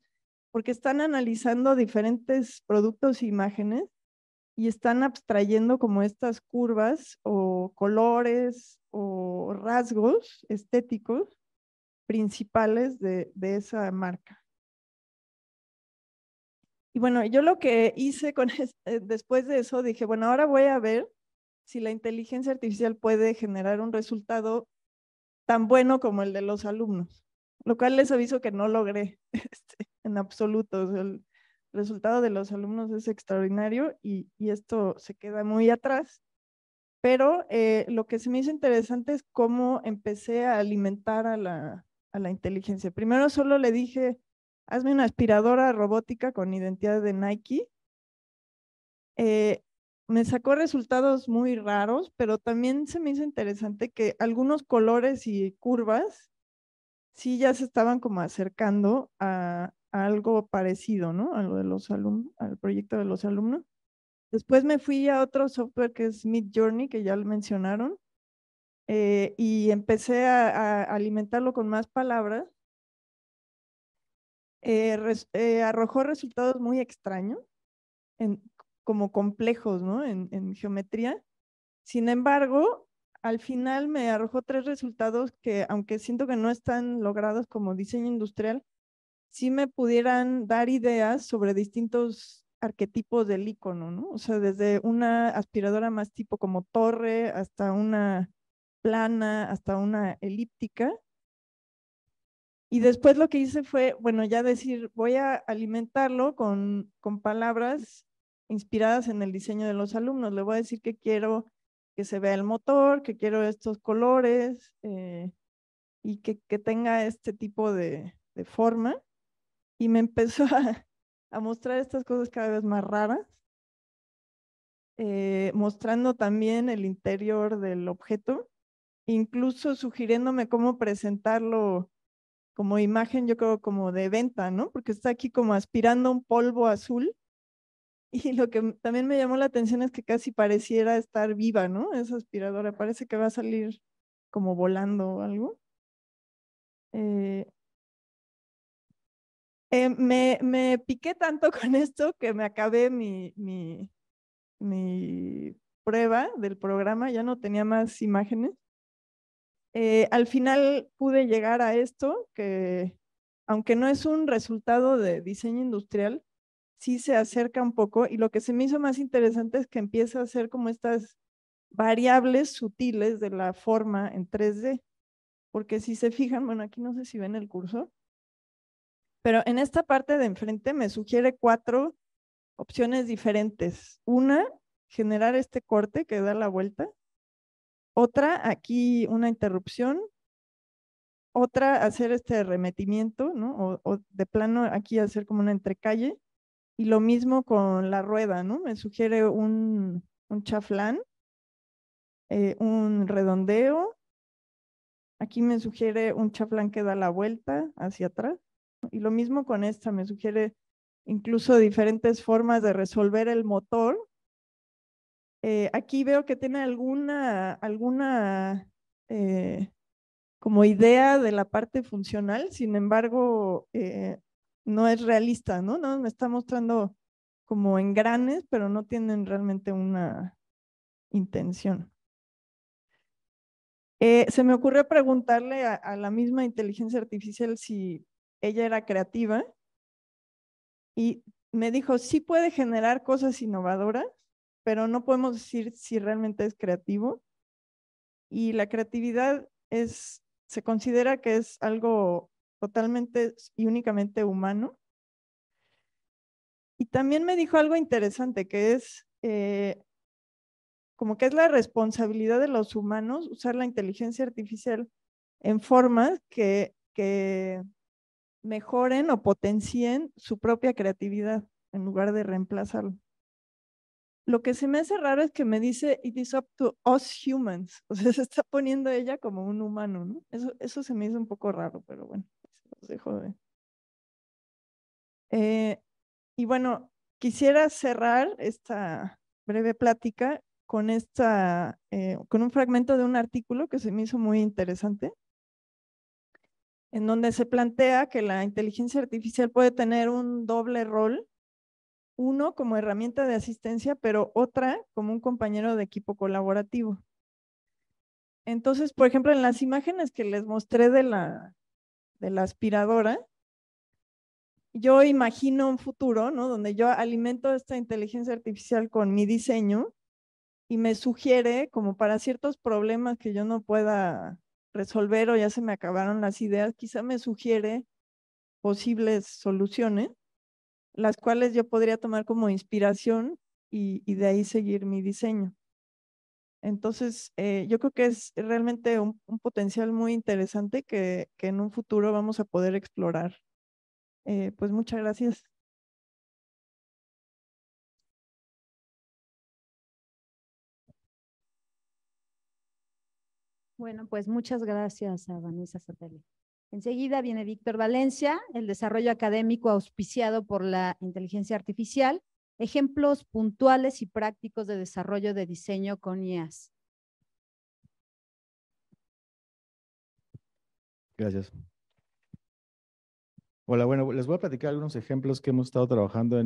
Speaker 4: porque están analizando diferentes productos e imágenes y están abstrayendo como estas curvas o colores o rasgos estéticos principales de esa marca. Y bueno, yo lo que hice después de eso, dije, bueno, ahora voy a ver si la inteligencia artificial puede generar un resultado tan bueno como el de los alumnos, lo cual les aviso que no logré en absoluto. O sea, el resultado de los alumnos es extraordinario y esto se queda muy atrás, pero lo que se me hizo interesante es cómo empecé a alimentar a la inteligencia. Primero solo le dije, hazme una aspiradora robótica con identidad de Nike. Me sacó resultados muy raros, pero también se me hizo interesante que algunos colores y curvas sí ya se estaban como acercando a algo parecido, ¿no? A lo de los alumnos, al proyecto de los alumnos. Después me fui a otro software que es Midjourney, que ya lo mencionaron, y empecé a alimentarlo con más palabras. Arrojó resultados muy extraños, como complejos, ¿no? En geometría. Sin embargo, al final me arrojó 3 resultados que, aunque siento que no están logrados como diseño industrial, sí me pudieran dar ideas sobre distintos arquetipos del icono, ¿no? O sea, desde una aspiradora más tipo como torre, hasta una plana, hasta una elíptica. Y después lo que hice fue, bueno, ya decir, voy a alimentarlo con palabras inspiradas en el diseño de los alumnos. Le voy a decir que quiero que se vea el motor, que quiero estos colores y que tenga este tipo de forma. Y me empezó a mostrar estas cosas cada vez más raras. mostrando también el interior del objeto, incluso sugiriéndome cómo presentarlo como imagen, yo creo como de venta, ¿no? Porque está aquí como aspirando un polvo azul. Y lo que también me llamó la atención es que casi pareciera estar viva, ¿no? Esa aspiradora parece que va a salir como volando o algo. Me piqué tanto con esto que me acabé mi prueba del programa, ya no tenía más imágenes. Al final pude llegar a esto, que aunque no es un resultado de diseño industrial, sí se acerca un poco, y lo que se me hizo más interesante es que empieza a hacer como estas variables sutiles de la forma en 3D, porque si se fijan, bueno, aquí no sé si ven el cursor, pero en esta parte de enfrente me sugiere 4 opciones diferentes. Una, generar este corte que da la vuelta. Otra, aquí una interrupción. Otra, hacer este arremetimiento, ¿no? O de plano aquí hacer como una entrecalle. Y lo mismo con la rueda, ¿no? Me sugiere un chaflán, un redondeo. Aquí me sugiere un chaflán que da la vuelta hacia atrás. Y lo mismo con esta, me sugiere incluso diferentes formas de resolver el motor. Aquí veo que tiene alguna como idea de la parte funcional, sin embargo, no es realista, ¿no? No, me está mostrando como engranes, pero no tienen realmente una intención. Se me ocurrió preguntarle a la misma inteligencia artificial si ella era creativa, y me dijo, sí puede generar cosas innovadoras, pero no podemos decir si realmente es creativo. Y la creatividad se considera que es algo totalmente y únicamente humano. Y también me dijo algo interesante, que es como que es la responsabilidad de los humanos usar la inteligencia artificial en formas que mejoren o potencien su propia creatividad en lugar de reemplazarlo. Lo que se me hace raro es que me dice, it is up to us humans. O sea, se está poniendo ella como un humano, ¿no? Eso se me hizo un poco raro, pero bueno, se los dejo de... Y bueno, quisiera cerrar esta breve plática con, con un fragmento de un artículo que se me hizo muy interesante, en donde se plantea que la inteligencia artificial puede tener un doble rol, uno como herramienta de asistencia, pero otra como un compañero de equipo colaborativo. Entonces, por ejemplo, en las imágenes que les mostré de la aspiradora, yo imagino un futuro, ¿no? Donde yo alimento esta inteligencia artificial con mi diseño y me sugiere, como para ciertos problemas que yo no pueda resolver o ya se me acabaron las ideas, quizá me sugiere posibles soluciones, las cuales yo podría tomar como inspiración y de ahí seguir mi diseño. Entonces, yo creo que es realmente un potencial muy interesante que en un futuro vamos a poder explorar. Pues muchas gracias.
Speaker 1: Bueno, pues muchas gracias a Vanessa Sotelo. Enseguida viene Víctor Valencia, el desarrollo académico auspiciado por la inteligencia artificial, ejemplos puntuales y prácticos de desarrollo de diseño con IAS.
Speaker 5: Gracias. Hola, bueno, les voy a platicar algunos ejemplos que hemos estado trabajando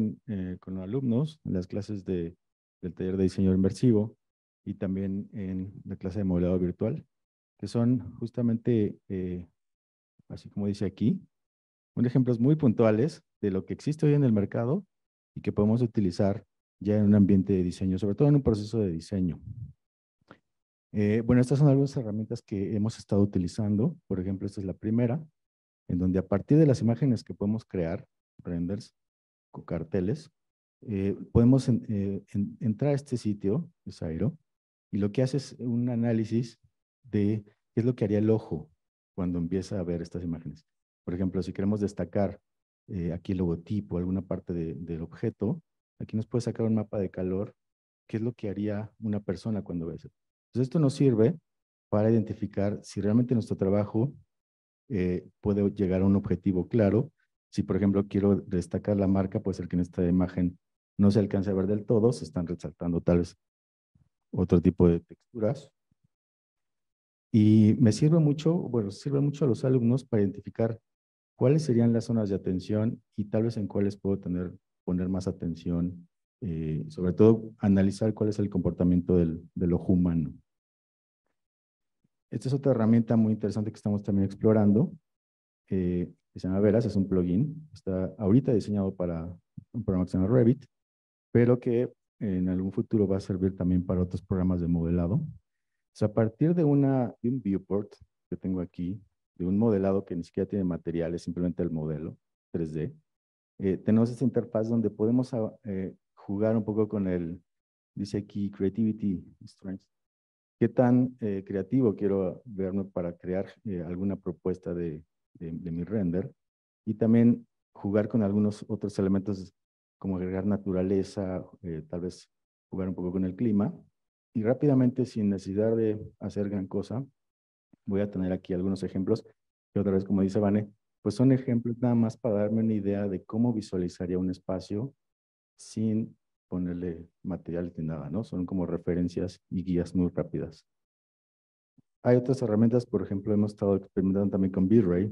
Speaker 5: con alumnos en las clases del taller de diseño inmersivo y también en la clase de modelado virtual, que son justamente, así como dice aquí, ejemplos muy puntuales de lo que existe hoy en el mercado y que podemos utilizar ya en un ambiente de diseño, sobre todo en un proceso de diseño. Bueno, estas son algunas herramientas que hemos estado utilizando. Por ejemplo, esta es la primera, en donde a partir de las imágenes que podemos crear, renders, con carteles, podemos entrar a este sitio, es Airo, y lo que hace es un análisis de qué es lo que haría el ojo cuando empieza a ver estas imágenes. Por ejemplo, si queremos destacar aquí el logotipo, alguna parte del objeto, aquí nos puede sacar un mapa de calor qué es lo que haría una persona cuando ve eso. Entonces, esto nos sirve para identificar si realmente nuestro trabajo puede llegar a un objetivo claro. Si, por ejemplo, quiero destacar la marca, puede ser que en esta imagen no se alcance a ver del todo, se están resaltando tal vez otro tipo de texturas. Y me sirve mucho, bueno, sirve mucho a los alumnos para identificar cuáles serían las zonas de atención y tal vez en cuáles puedo poner más atención, sobre todo analizar cuál es el comportamiento del ojo humano. Esta es otra herramienta muy interesante que estamos también explorando, que se llama Veras, es un plugin, está ahorita diseñado para un programa que se llama Revit, pero que en algún futuro va a servir también para otros programas de modelado. O sea, a partir de un viewport que tengo aquí, de un modelado que ni siquiera tiene materiales, simplemente el modelo 3D, tenemos esta interfaz donde podemos jugar un poco con dice aquí, Creativity Strengths. ¿Qué tan creativo quiero verme para crear alguna propuesta de mi render? Y también jugar con algunos otros elementos como agregar naturaleza, tal vez jugar un poco con el clima. Y rápidamente, sin necesidad de hacer gran cosa, voy a tener aquí algunos ejemplos, que otra vez, como dice Vane, pues son ejemplos nada más para darme una idea de cómo visualizaría un espacio sin ponerle materiales ni nada, ¿no? Son como referencias y guías muy rápidas. Hay otras herramientas, por ejemplo, hemos estado experimentando también con V-Ray.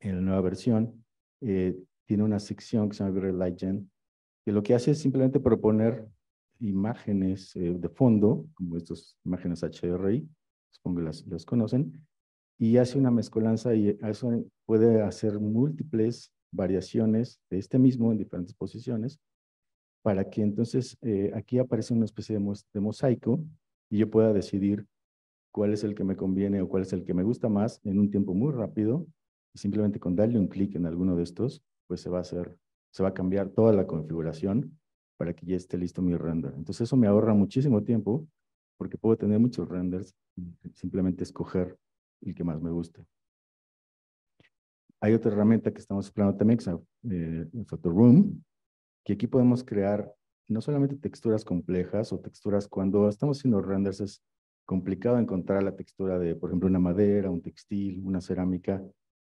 Speaker 5: En la nueva versión, tiene una sección que se llama V-Ray Lightgen, que lo que hace es simplemente proponer imágenes de fondo, como estas imágenes HDRI, supongo que las conocen, y hace una mezcolanza y eso puede hacer múltiples variaciones de este mismo en diferentes posiciones, para que entonces aquí aparece una especie de mosaico y yo pueda decidir cuál es el que me conviene o cuál es el que me gusta más en un tiempo muy rápido, y simplemente con darle un clic en alguno de estos, pues se va a cambiar toda la configuración para que ya esté listo mi render. Entonces eso me ahorra muchísimo tiempo porque puedo tener muchos renders y simplemente escoger el que más me guste. Hay otra herramienta que estamos explorando también, que se llama PhotoRoom, que aquí podemos crear no solamente texturas complejas o texturas cuando estamos haciendo renders es complicado encontrar la textura de, por ejemplo, una madera, un textil, una cerámica,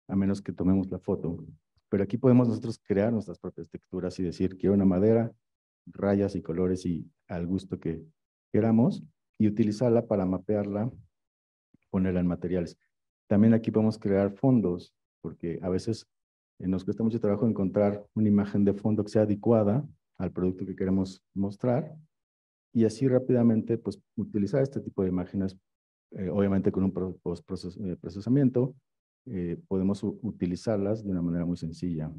Speaker 5: a menos que tomemos la foto. Pero aquí podemos nosotros crear nuestras propias texturas y decir, quiero una madera, rayas y colores y al gusto que queramos, y utilizarla para mapearla, ponerla en materiales. También aquí podemos crear fondos, porque a veces nos cuesta mucho trabajo encontrar una imagen de fondo que sea adecuada al producto que queremos mostrar, y así rápidamente pues utilizar este tipo de imágenes, obviamente con un procesamiento, podemos utilizarlas de una manera muy sencilla.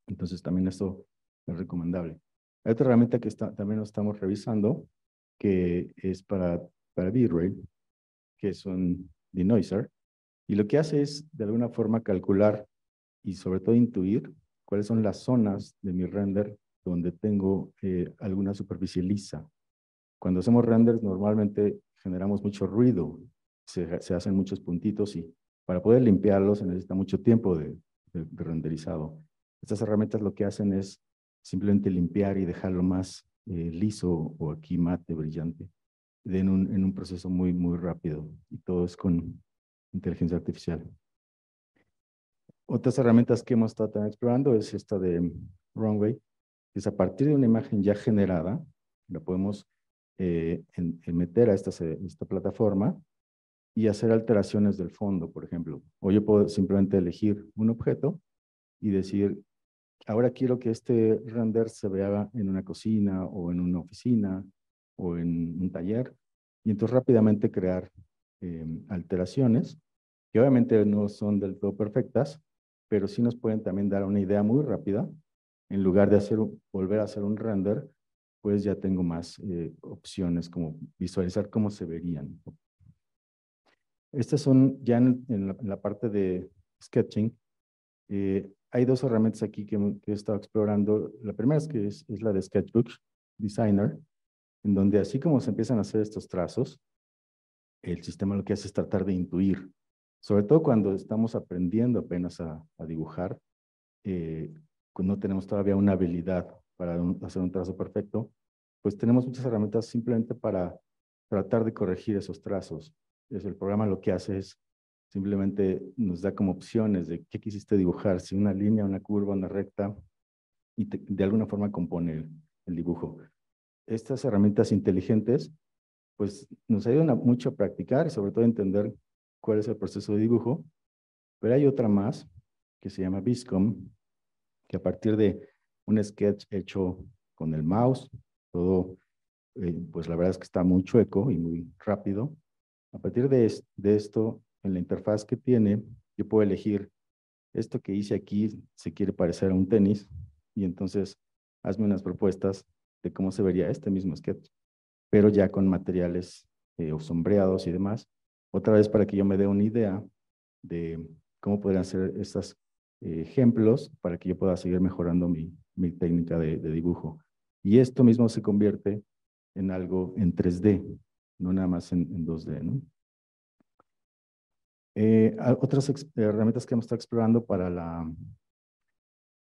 Speaker 5: Entonces también esto es recomendable. Hay otra herramienta que también nos estamos revisando, que es para V-Ray, que es un denoiser, y lo que hace es de alguna forma calcular y sobre todo intuir cuáles son las zonas de mi render donde tengo alguna superficie lisa. Cuando hacemos renders normalmente generamos mucho ruido, se hacen muchos puntitos y para poder limpiarlos se necesita mucho tiempo de renderizado. Estas herramientas lo que hacen es simplemente limpiar y dejarlo más liso o aquí mate, brillante, en un proceso muy, muy rápido, y todo es con inteligencia artificial. Otras herramientas que hemos estado también explorando es esta de Runway, que es a partir de una imagen ya generada, la podemos meter a esta plataforma y hacer alteraciones del fondo, por ejemplo. O yo puedo simplemente elegir un objeto y decir, ahora quiero que este render se vea en una cocina o en una oficina o en un taller, y entonces rápidamente crear alteraciones que obviamente no son del todo perfectas, pero sí nos pueden también dar una idea muy rápida. En lugar de volver a hacer un render, pues ya tengo más opciones como visualizar cómo se verían. Estas son ya en la parte de sketching. Hay dos herramientas aquí que he estado explorando. La primera es la de Sketchbook Designer, en donde así como se empiezan a hacer estos trazos, el sistema lo que hace es tratar de intuir, sobre todo cuando estamos aprendiendo apenas a dibujar, no tenemos todavía una habilidad para hacer un trazo perfecto. pues tenemos muchas herramientas simplemente para tratar de corregir esos trazos. El programa lo que hace es simplemente nos da como opciones de qué quisiste dibujar, si una línea, una curva, una recta, y de alguna forma compone el dibujo. Estas herramientas inteligentes, pues nos ayudan mucho a practicar y sobre todo a entender cuál es el proceso de dibujo, pero hay otra más que se llama Viscom, que a partir de un sketch hecho con el mouse, todo, pues la verdad es que está muy chueco y muy rápido. A partir de esto, en la interfaz que tiene, yo puedo elegir esto que hice aquí se quiere parecer a un tenis y entonces hazme unas propuestas de cómo se vería este mismo sketch, pero ya con materiales o sombreados y demás. Otra vez para que yo me dé una idea de cómo podrían ser estos ejemplos para que yo pueda seguir mejorando mi técnica de dibujo. Y esto mismo se convierte en algo en 3D, no nada más en 2D, ¿no? Otras herramientas que hemos estado explorando para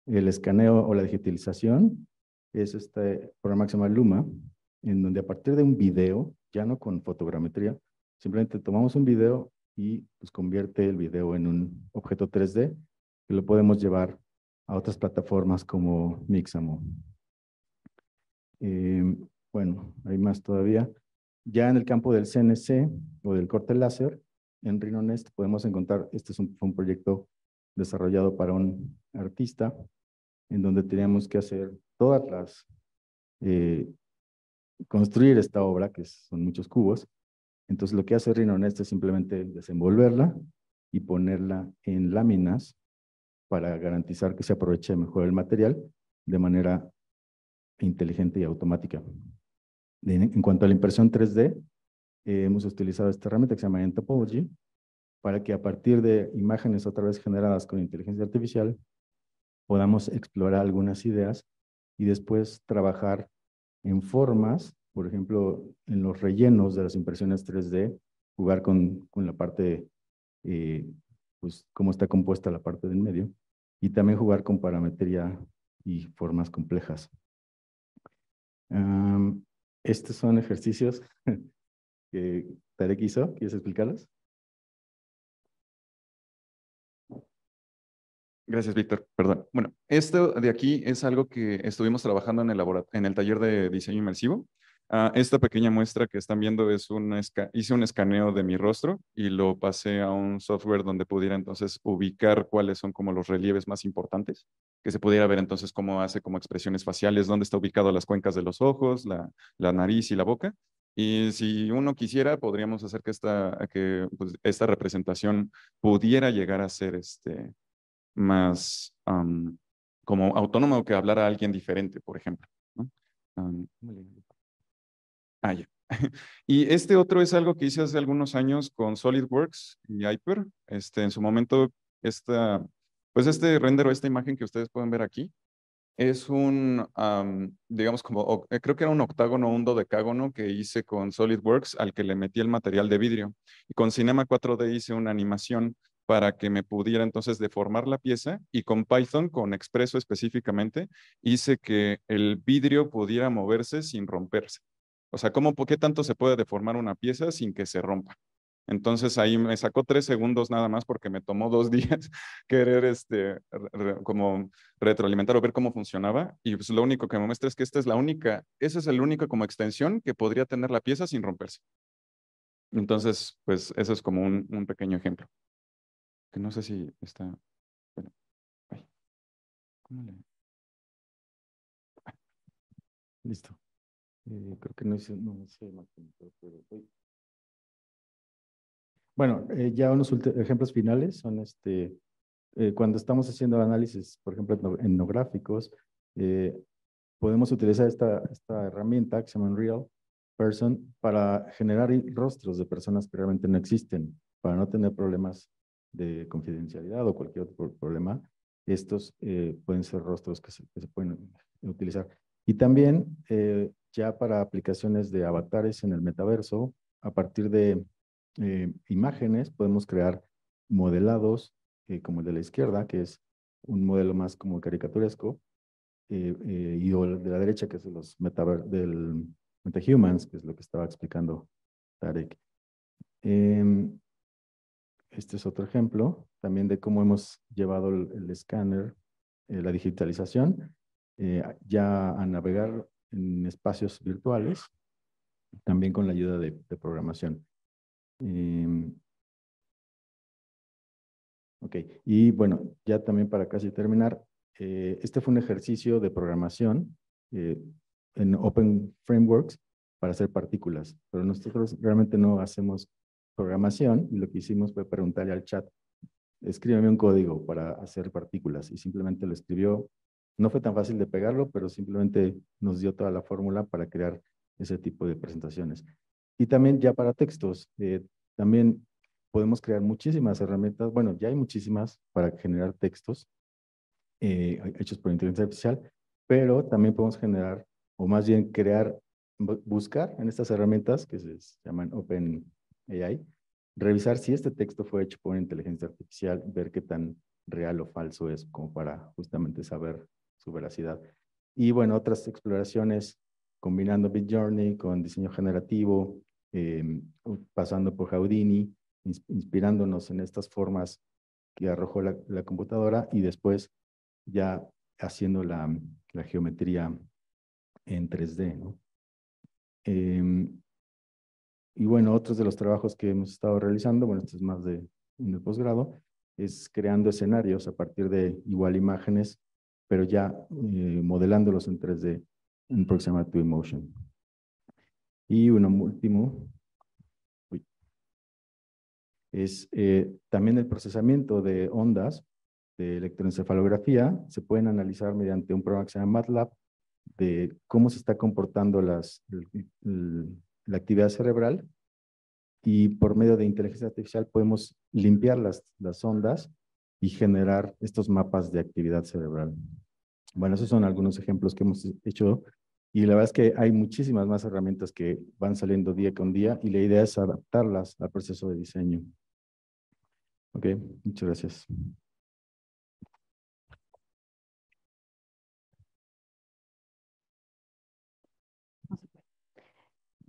Speaker 5: el escaneo o la digitalización es este programa que se llama Luma, en donde a partir de un video, ya no con fotogrametría, simplemente tomamos un video y pues convierte el video en un objeto 3D que lo podemos llevar a otras plataformas como Mixamo. Bueno, hay más todavía. Ya en el campo del CNC o del corte láser, en RhinoNest podemos encontrar, este fue un proyecto desarrollado para un artista, en donde teníamos que hacer todas las, construir esta obra, que son muchos cubos. Entonces lo que hace RhinoNest es simplemente desenvolverla y ponerla en láminas para garantizar que se aproveche mejor el material de manera inteligente y automática. En cuanto a la impresión 3D, hemos utilizado esta herramienta que se llama Entopology para que a partir de imágenes otra vez generadas con inteligencia artificial podamos explorar algunas ideas y después trabajar en formas, por ejemplo, en los rellenos de las impresiones 3D, jugar con la parte, pues cómo está compuesta la parte del medio, y también jugar con parametría y formas complejas. Estos son ejercicios que Tarek hizo. ¿Quieres explicarlos?
Speaker 3: Gracias, Víctor. Perdón. Bueno, esto de aquí es algo que estuvimos trabajando en el taller de diseño inmersivo. Esta pequeña muestra que están viendo es hice un escaneo de mi rostro y lo pasé a un software donde pudiera entonces ubicar cuáles son como los relieves más importantes, que se pudiera ver entonces cómo hace como expresiones faciales, dónde está ubicado las cuencas de los ojos, la nariz y la boca. Y si uno quisiera, podríamos hacer pues, esta representación pudiera llegar a ser más como autónomo que hablar a alguien diferente, por ejemplo, ¿no? Ya. Y este otro es algo que hice hace algunos años con SolidWorks y Hyper. En su momento, pues este render o esta imagen que ustedes pueden ver aquí es digamos, creo que era un octágono o un dodecágono que hice con SolidWorks al que le metí el material de vidrio. Y con Cinema 4D hice una animación para que me pudiera entonces deformar la pieza y con Python, con Expresso específicamente, hice que el vidrio pudiera moverse sin romperse. O sea, ¿qué tanto se puede deformar una pieza sin que se rompa? Entonces ahí me sacó 3 segundos nada más porque me tomó 2 días querer como retroalimentar o ver cómo funcionaba. Y pues lo único que me muestra es que esa es el único como extensión que podría tener la pieza sin romperse. Entonces, pues eso es como un pequeño ejemplo. Que no sé si está. Bueno, ay, ¿cómo le?
Speaker 5: Listo. Creo que no hice más, pero bueno, ya unos ejemplos finales son cuando estamos haciendo análisis, por ejemplo, etnográficos, podemos utilizar esta herramienta que se llama Unreal Person para generar rostros de personas que realmente no existen, para no tener problemas de confidencialidad o cualquier otro problema. Estos pueden ser rostros que se pueden utilizar. Y también ya para aplicaciones de avatares en el metaverso, a partir de imágenes podemos crear modelados como el de la izquierda, que es un modelo más como caricaturesco, y de la derecha, que es del MetaHumans, que es lo que estaba explicando Tarek. Este es otro ejemplo también de cómo hemos llevado el escáner, la digitalización, ya a navegar en espacios virtuales, también con la ayuda de programación. Ok, y bueno, ya también para casi terminar, este fue un ejercicio de programación en Open Frameworks para hacer partículas, pero nosotros realmente no hacemos programación y lo que hicimos fue preguntarle al chat, escríbeme un código para hacer partículas y simplemente lo escribió. No fue tan fácil de pegarlo, pero simplemente nos dio toda la fórmula para crear ese tipo de presentaciones. Y también ya para textos, también podemos crear muchísimas herramientas, bueno, ya hay muchísimas para generar textos hechos por inteligencia artificial, pero también podemos generar, o más bien crear, buscar en estas herramientas que se llaman OpenAI, revisar si este texto fue hecho por inteligencia artificial, ver qué tan real o falso es, como para justamente saber su veracidad. Y bueno, otras exploraciones combinando Midjourney con diseño generativo, pasando por Houdini, inspirándonos en estas formas que arrojó la computadora y después ya haciendo la geometría en 3D, ¿no? Y bueno, otros de los trabajos que hemos estado realizando, bueno, esto es más de un posgrado, es creando escenarios a partir de igual imágenes, pero ya modelándolos en 3D en Proxima 2 Motion. Y uno último, es también el procesamiento de ondas de electroencefalografía. Se pueden analizar mediante un programa que se llama MATLAB, de cómo se está comportando la actividad cerebral, y por medio de inteligencia artificial podemos limpiar las ondas y generar estos mapas de actividad cerebral. Bueno, esos son algunos ejemplos que hemos hecho y la verdad es que hay muchísimas más herramientas que van saliendo día con día y la idea es adaptarlas al proceso de diseño. Ok, muchas gracias.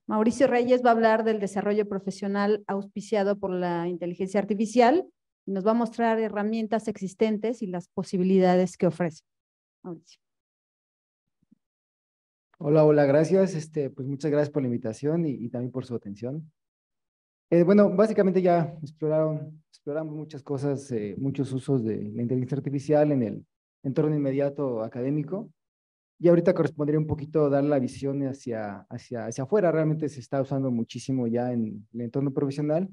Speaker 1: Mauricio Reyes va a hablar del desarrollo profesional auspiciado por la inteligencia artificial y nos va a mostrar herramientas existentes y las posibilidades que ofrece. Mauricio.
Speaker 6: Hola, hola, gracias. Pues muchas gracias por la invitación y también por su atención. Bueno, básicamente ya exploramos muchas cosas, muchos usos de la inteligencia artificial en el entorno inmediato académico. Y ahorita correspondería un poquito dar la visión hacia afuera. Realmente se está usando muchísimo ya en el entorno profesional.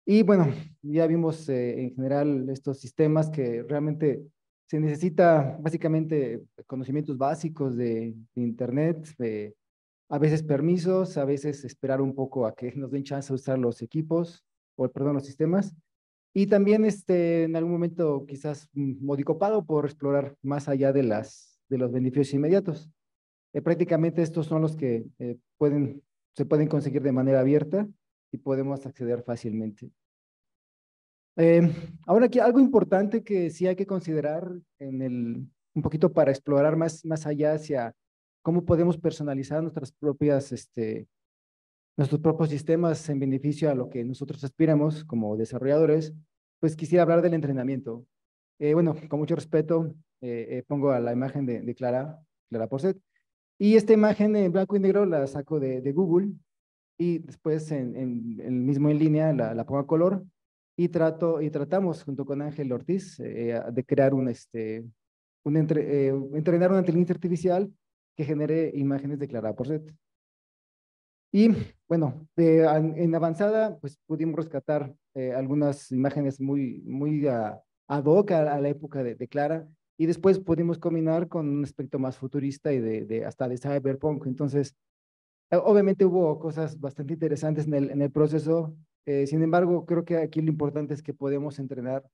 Speaker 6: Y bueno, ya vimos en general estos sistemas que realmente se necesita básicamente conocimientos básicos de Internet, a veces permisos, a veces esperar un poco a que nos den chance de usar los equipos, o perdón, los sistemas. Y también en algún momento quizás modicopado por explorar más allá de los beneficios inmediatos. Prácticamente estos son los que se pueden conseguir de manera abierta y podemos acceder fácilmente. Ahora aquí algo importante que sí hay que considerar un poquito para explorar más allá hacia cómo podemos personalizar nuestros propios sistemas en beneficio a lo que nosotros aspiramos como desarrolladores, pues quisiera hablar del entrenamiento. Bueno, con mucho respeto, pongo a la imagen de Clara Porset, y esta imagen en blanco y negro la saco de Google y después mismo en línea la pongo a color y tratamos junto con Ángel Ortiz de crear entrenar una inteligencia artificial que genere imágenes de Clara Porset. Y bueno, en avanzada, pues pudimos rescatar algunas imágenes muy ad hoc a la época de Clara, y después pudimos combinar con un aspecto más futurista y hasta de cyberpunk. Entonces, obviamente hubo cosas bastante interesantes en el proceso. Sin embargo, creo que aquí lo importante es que podemos entrenar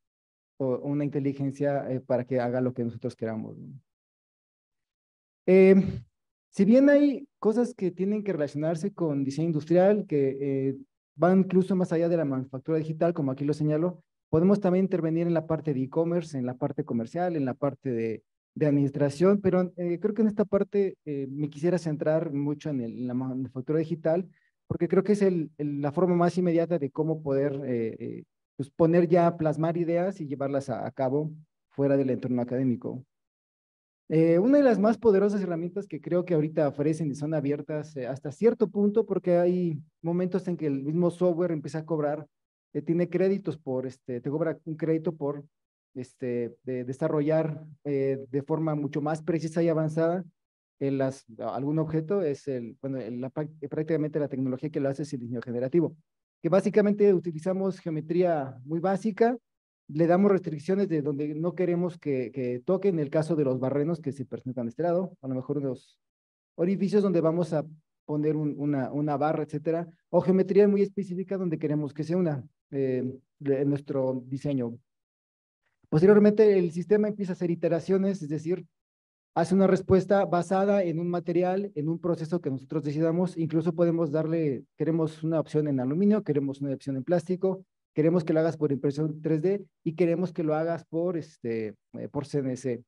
Speaker 6: una inteligencia para que haga lo que nosotros queramos, ¿no? Si bien hay cosas que tienen que relacionarse con diseño industrial, que van incluso más allá de la manufactura digital, como aquí lo señalo, podemos también intervenir en la parte de e-commerce, en la parte comercial, en la parte de administración, pero creo que en esta parte me quisiera centrar mucho en la manufactura digital, porque creo que es la forma más inmediata de cómo poder pues poner ya, plasmar ideas y llevarlas a cabo fuera del entorno académico. Una de las más poderosas herramientas que creo que ahorita ofrecen y son abiertas hasta cierto punto, porque hay momentos en que el mismo software empieza a cobrar, tiene créditos te cobra un crédito por de desarrollar de forma mucho más precisa y avanzada algún objeto, bueno, prácticamente la tecnología que lo hace es el diseño generativo, que básicamente utilizamos geometría muy básica, le damos restricciones de donde no queremos que toque, en el caso de los barrenos que se presentan de este lado, a lo mejor unos orificios donde vamos a poner una barra, etcétera, o geometría muy específica donde queremos que sea en nuestro diseño. Posteriormente, el sistema empieza a hacer iteraciones, es decir, hace una respuesta basada en un material, en un proceso que nosotros decidamos. Incluso podemos queremos una opción en aluminio, queremos una opción en plástico, queremos que lo hagas por impresión 3D y queremos que lo hagas por CNC.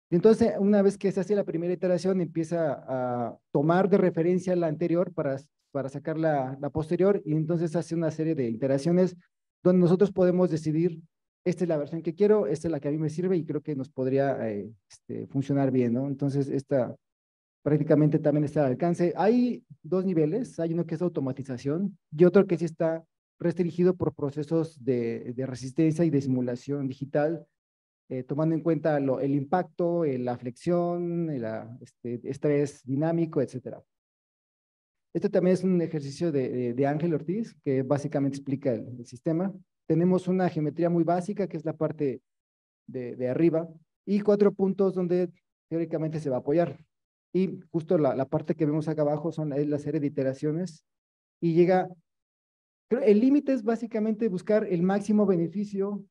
Speaker 6: Y entonces, una vez que se hace la primera iteración, empieza a tomar de referencia la anterior para sacar la posterior, y entonces hace una serie de iteraciones donde nosotros podemos decidir, esta es la versión que quiero, esta es la que a mí me sirve y creo que nos podría funcionar bien, ¿no? Entonces, esta prácticamente también está al alcance. Hay dos niveles, hay uno que es automatización y otro que sí está restringido por procesos de resistencia y de simulación digital, tomando en cuenta el impacto, la flexión, estrés dinámico, etcétera. Este también es un ejercicio de Ángel Ortiz, que básicamente explica el sistema. Tenemos una geometría muy básica, que es la parte de arriba, y 4 puntos donde teóricamente se va a apoyar. Y justo la parte que vemos acá abajo es la serie de iteraciones, y el límite es básicamente buscar el máximo beneficio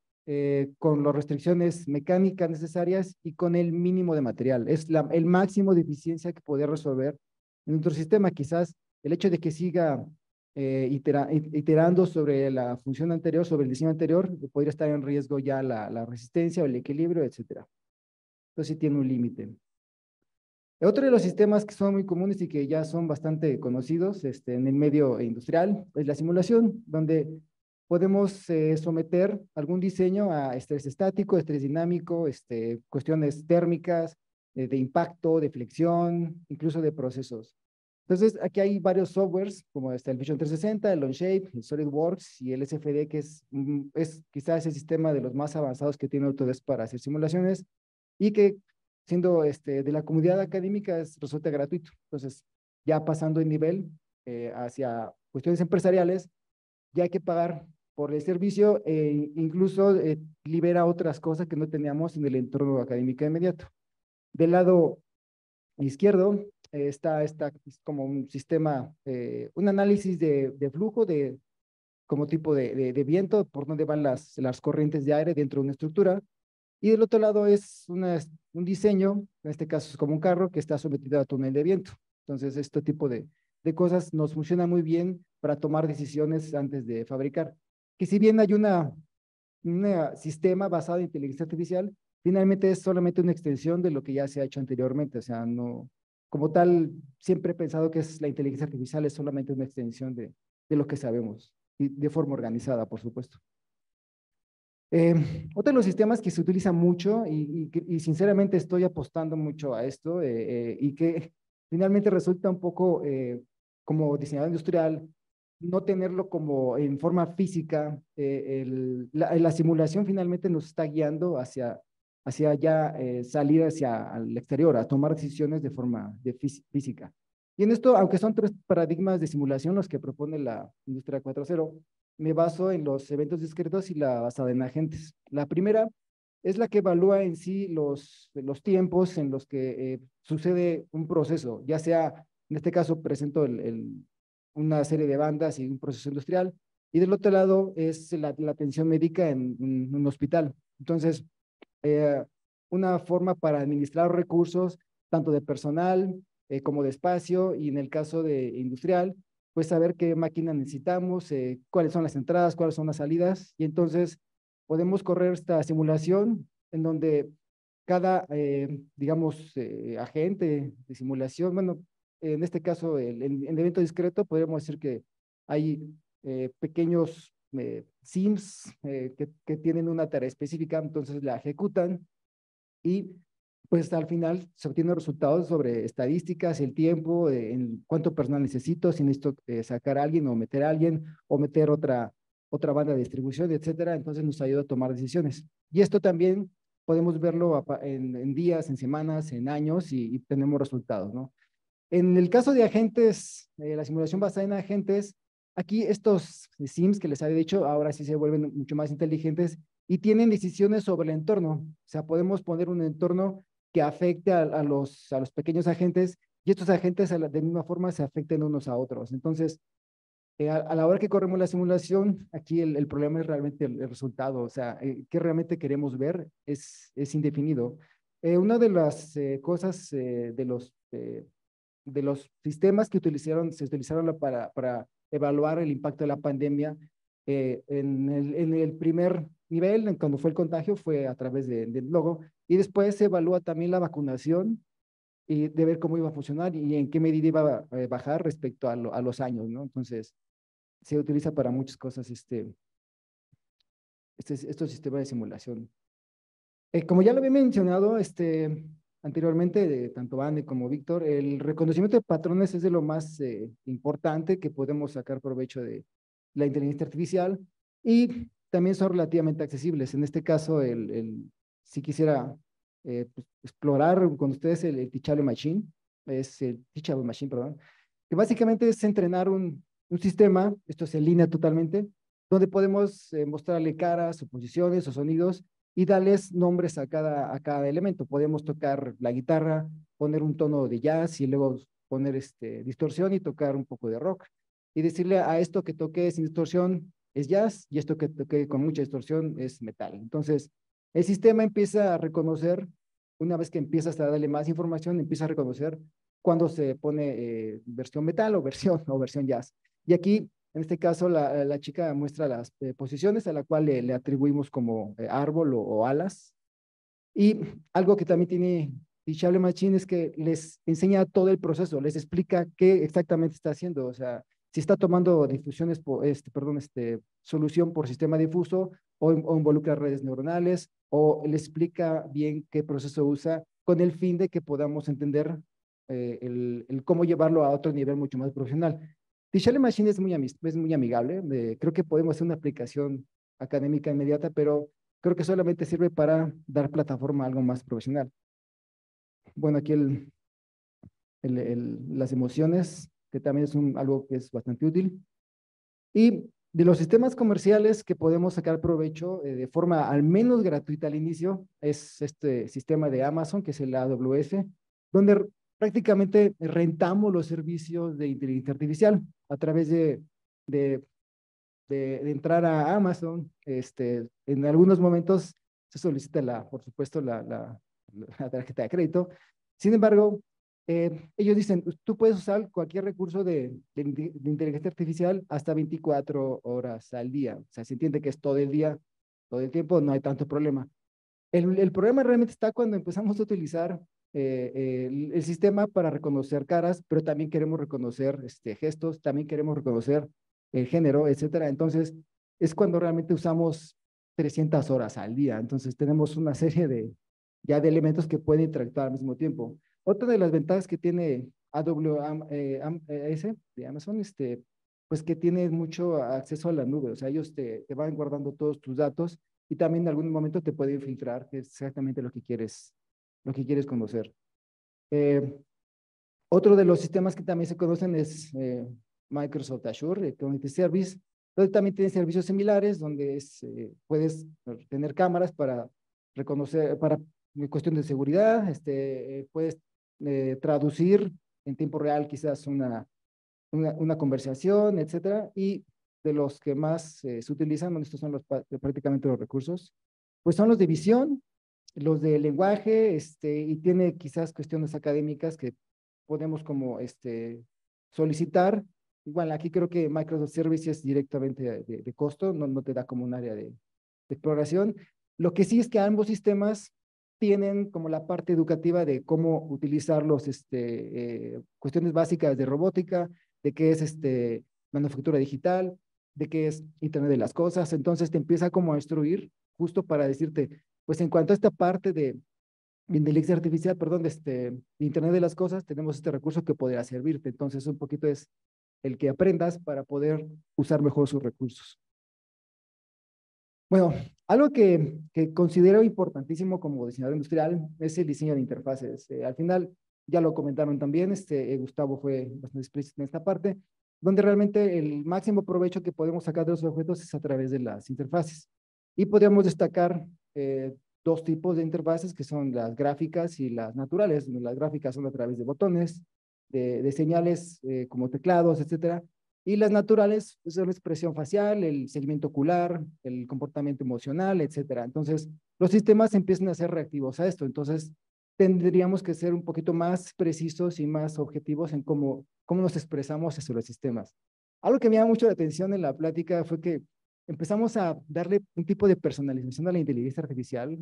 Speaker 6: con las restricciones mecánicas necesarias y con el mínimo de material. Es el máximo de eficiencia que puede resolver en nuestro sistema. Quizás el hecho de que siga iterando sobre la función anterior, sobre el diseño anterior, podría estar en riesgo ya la resistencia o el equilibrio, etcétera. Entonces sí tiene un límite. Otro de los sistemas que son muy comunes y que ya son bastante conocidos en el medio industrial es la simulación, donde podemos someter algún diseño a estrés estático, estrés dinámico, cuestiones térmicas, de impacto, de flexión, incluso de procesos. Entonces, aquí hay varios softwares, como el Vision 360, el Onshape, el SolidWorks y el SFD, que es quizás el sistema de los más avanzados que tiene Autodesk para hacer simulaciones y que siendo de la comunidad académica resulta gratuito. Entonces, ya pasando el nivel hacia cuestiones empresariales, ya hay que pagar por el servicio e incluso libera otras cosas que no teníamos en el entorno académico inmediato. Del lado izquierdo está como un sistema, un análisis de flujo como tipo de viento, por donde van las corrientes de aire dentro de una estructura. Y del otro lado es un diseño, en este caso es como un carro que está sometido a túnel de viento. Entonces, este tipo de cosas nos funciona muy bien para tomar decisiones antes de fabricar. Que si bien hay un sistema basado en inteligencia artificial, finalmente es solamente una extensión de lo que ya se ha hecho anteriormente. O sea, no, como tal, siempre he pensado que la inteligencia artificial es solamente una extensión de lo que sabemos, y de forma organizada, por supuesto. Otro de los sistemas que se utiliza mucho y sinceramente estoy apostando mucho a esto y que finalmente resulta un poco como diseñador industrial, no tenerlo como en forma física, la simulación finalmente nos está guiando hacia ya salir hacia el exterior, a tomar decisiones de forma física. Y en esto, aunque son 3 paradigmas de simulación los que propone la industria 4.0, me baso en los eventos discretos y la basada en agentes. La primera es la que evalúa en sí los tiempos en los que sucede un proceso, ya sea, en este caso presento una serie de bandas y un proceso industrial, y del otro lado es la atención médica en un hospital. Entonces, una forma para administrar recursos, tanto de personal como de espacio, y en el caso de industrial, pues saber qué máquina necesitamos, cuáles son las entradas, cuáles son las salidas, y entonces podemos correr esta simulación en donde cada, digamos, agente de simulación, bueno, en este caso, el evento discreto, podríamos decir que hay pequeños sims que tienen una tarea específica, entonces la ejecutan y pues al final se obtienen resultados sobre estadísticas, el tiempo, en cuánto personal necesito, si necesito sacar a alguien o meter otra banda de distribución, etcétera. Entonces nos ayuda a tomar decisiones. Y esto también podemos verlo en días, en semanas, en años y tenemos resultados, ¿no? En el caso de agentes, la simulación basada en agentes, aquí estos sims que les había dicho, ahora sí se vuelven mucho más inteligentes y tienen decisiones sobre el entorno. O sea, podemos poner un entorno que afecte a los pequeños agentes y estos agentes de misma forma se afecten unos a otros. Entonces, a la hora que corremos la simulación, aquí el problema es realmente el resultado. O sea, qué realmente queremos ver es indefinido. Una de las cosas de los sistemas que se utilizaron para evaluar el impacto de la pandemia en el primer nivel, cuando fue el contagio, fue a través del logo, y después se evalúa también la vacunación y de ver cómo iba a funcionar y en qué medida iba a bajar respecto a los años, ¿no? Entonces, se utiliza para muchas cosas estos sistemas de simulación. Como ya lo había mencionado anteriormente, de tanto Vane como Víctor, el reconocimiento de patrones es de lo más importante que podemos sacar provecho de la inteligencia artificial y también son relativamente accesibles. En este caso, si quisiera pues, explorar con ustedes el Teachable Machine, perdón, que básicamente es entrenar un sistema, esto es en línea totalmente, donde podemos mostrarle caras o posiciones o sonidos y darles nombres a cada elemento. Podemos tocar la guitarra, poner un tono de jazz y luego poner distorsión y tocar un poco de rock. Y decirle a esto que toque sin distorsión es jazz y esto que toque con mucha distorsión es metal. Entonces, el sistema empieza a reconocer, una vez que empiezas a darle más información, empieza a reconocer cuando se pone versión metal o versión jazz. Y aquí en este caso, la chica muestra las posiciones a la cual le atribuimos como árbol o alas. Y algo que también tiene Teachable Machine es que les enseña todo el proceso, les explica qué exactamente está haciendo. O sea, si está tomando difusiones, solución por sistema difuso o involucra redes neuronales o le explica bien qué proceso usa con el fin de que podamos entender el cómo llevarlo a otro nivel mucho más profesional. Teachable Machine es muy amigable. Creo que podemos hacer una aplicación académica inmediata, pero creo que solamente sirve para dar plataforma a algo más profesional. Bueno, aquí las emociones, que también es algo que es bastante útil. Y de los sistemas comerciales que podemos sacar provecho de forma al menos gratuita al inicio, es este sistema de Amazon, que es el AWS, donde prácticamente rentamos los servicios de inteligencia artificial a través de entrar a Amazon. En algunos momentos se solicita, por supuesto, la tarjeta de crédito. Sin embargo, ellos dicen, tú puedes usar cualquier recurso de inteligencia artificial hasta 24 horas al día. O sea, se entiende que es todo el día, todo el tiempo, no hay tanto problema. El problema realmente está cuando empezamos a utilizar el sistema para reconocer caras, pero también queremos reconocer gestos, también queremos reconocer el género, etcétera. Entonces, es cuando realmente usamos 300 horas al día. Entonces, tenemos una serie de elementos que pueden interactuar al mismo tiempo. Otra de las ventajas que tiene AWS de Amazon, pues que tiene mucho acceso a la nube. O sea, ellos te van guardando todos tus datos y también en algún momento te pueden filtrar, que es exactamente lo que quieres conocer. Otro de los sistemas que también se conocen es Microsoft Azure, Community Service, donde también tiene servicios similares, donde puedes tener cámaras para reconocer, para cuestión de seguridad, puedes traducir en tiempo real quizás una conversación, etcétera, y de los que más se utilizan, estos son prácticamente los recursos, pues son los de visión, los de lenguaje, y tiene quizás cuestiones académicas que podemos como solicitar. Igual aquí creo que Microsoft Services directamente de costo, no te da como un área de exploración. Lo que sí es que ambos sistemas tienen como la parte educativa de cómo utilizar los, cuestiones básicas de robótica, de qué es manufactura digital, de qué es Internet de las cosas. Entonces te empieza como a instruir justo para decirte, pues en cuanto a esta parte de inteligencia artificial, perdón, de Internet de las cosas, tenemos este recurso que podría servirte. Entonces un poquito es el que aprendas para poder usar mejor sus recursos. Bueno, algo que considero importantísimo como diseñador industrial es el diseño de interfaces. Al final, ya lo comentaron también, Gustavo fue bastante explícito en esta parte, donde realmente el máximo provecho que podemos sacar de los objetos es a través de las interfaces. Y podríamos destacar dos tipos de interfaces que son las gráficas y las naturales. Las gráficas son a través de botones, de señales como teclados, etcétera. Y las naturales son la expresión facial, el seguimiento ocular, el comportamiento emocional, etcétera. Entonces, los sistemas empiezan a ser reactivos a esto. Entonces, tendríamos que ser un poquito más precisos y más objetivos en cómo nos expresamos hacia los sistemas. Algo que me llama mucho la atención en la plática fue que empezamos a darle un tipo de personalización a la inteligencia artificial.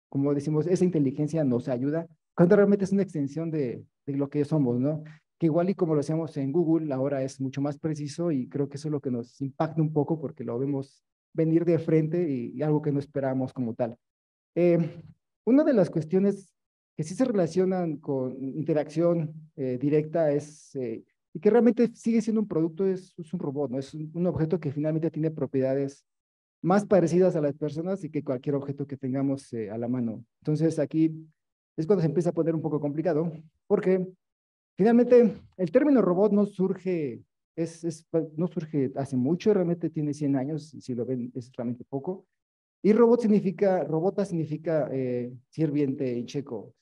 Speaker 6: Como decimos, esa inteligencia nos ayuda, cuando realmente es una extensión de lo que somos, ¿no? Que igual y como lo hacemos en Google, ahora es mucho más preciso y creo que eso es lo que nos impacta un poco porque lo vemos venir de frente y algo que no esperamos como tal. Una de las cuestiones que sí se relacionan con interacción directa es, y que realmente sigue siendo un producto, es un robot, ¿no? Es un objeto que finalmente tiene propiedades más parecidas a las personas y que cualquier objeto que tengamos a la mano. Entonces aquí es cuando se empieza a poner un poco complicado porque finalmente, el término robot no surge, no surge hace mucho, realmente tiene 100 años, si lo ven es realmente poco. Y robota significa sirviente en checo.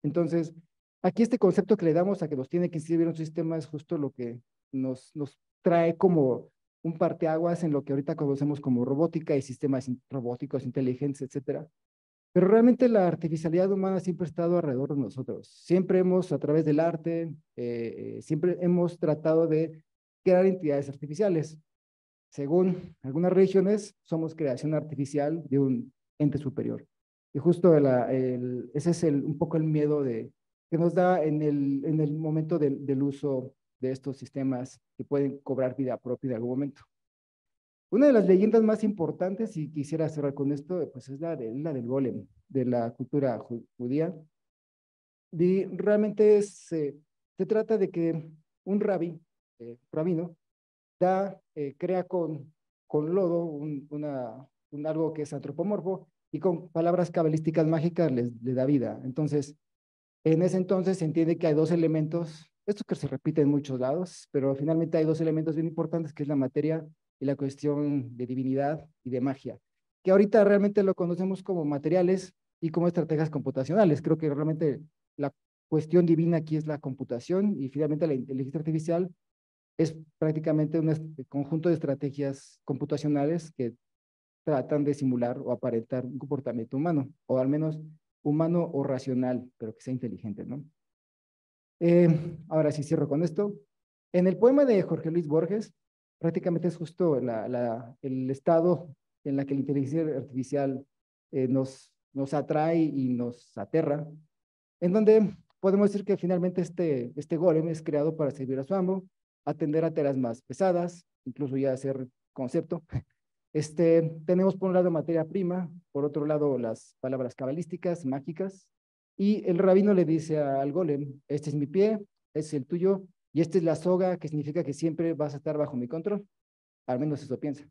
Speaker 6: Entonces, aquí este concepto que le damos a que nos tiene que inscribir en un sistema es justo lo que nos trae como un parteaguas en lo que ahorita conocemos como robótica y sistemas robóticos inteligentes, etcétera. Pero realmente la artificialidad humana siempre ha estado alrededor de nosotros. Siempre hemos, a través del arte, siempre hemos tratado de crear entidades artificiales. Según algunas religiones, somos creación artificial de un ente superior. Y justo ese es un poco el miedo que nos da en el momento del uso de estos sistemas que pueden cobrar vida propia en algún momento. Una de las leyendas más importantes, y quisiera cerrar con esto, pues es la del golem, de la cultura judía. Y realmente se trata de que un rabino, crea con lodo algo que es antropomorfo y con palabras cabalísticas mágicas le da vida. Entonces, en ese entonces se entiende que hay dos elementos, esto que se repite en muchos lados, pero finalmente hay dos elementos bien importantes, que es la materia y la cuestión de divinidad y de magia, que ahorita realmente lo conocemos como materiales y como estrategias computacionales. Creo que realmente la cuestión divina aquí es la computación y finalmente la inteligencia artificial es prácticamente un conjunto de estrategias computacionales que tratan de simular o aparentar un comportamiento humano, o al menos humano o racional, pero que sea inteligente, ¿no? Ahora sí cierro con esto. En el poema de Jorge Luis Borges, prácticamente es justo el estado en la que la inteligencia artificial nos atrae y nos aterra, en donde podemos decir que finalmente este golem es creado para servir a su amo, atender a tareas más pesadas, incluso ya hacer concepto. Tenemos por un lado materia prima, por otro lado las palabras cabalísticas, mágicas, y el rabino le dice al golem, este es mi pie, este es el tuyo, y esta es la soga, que significa que siempre vas a estar bajo mi control, al menos eso piensa.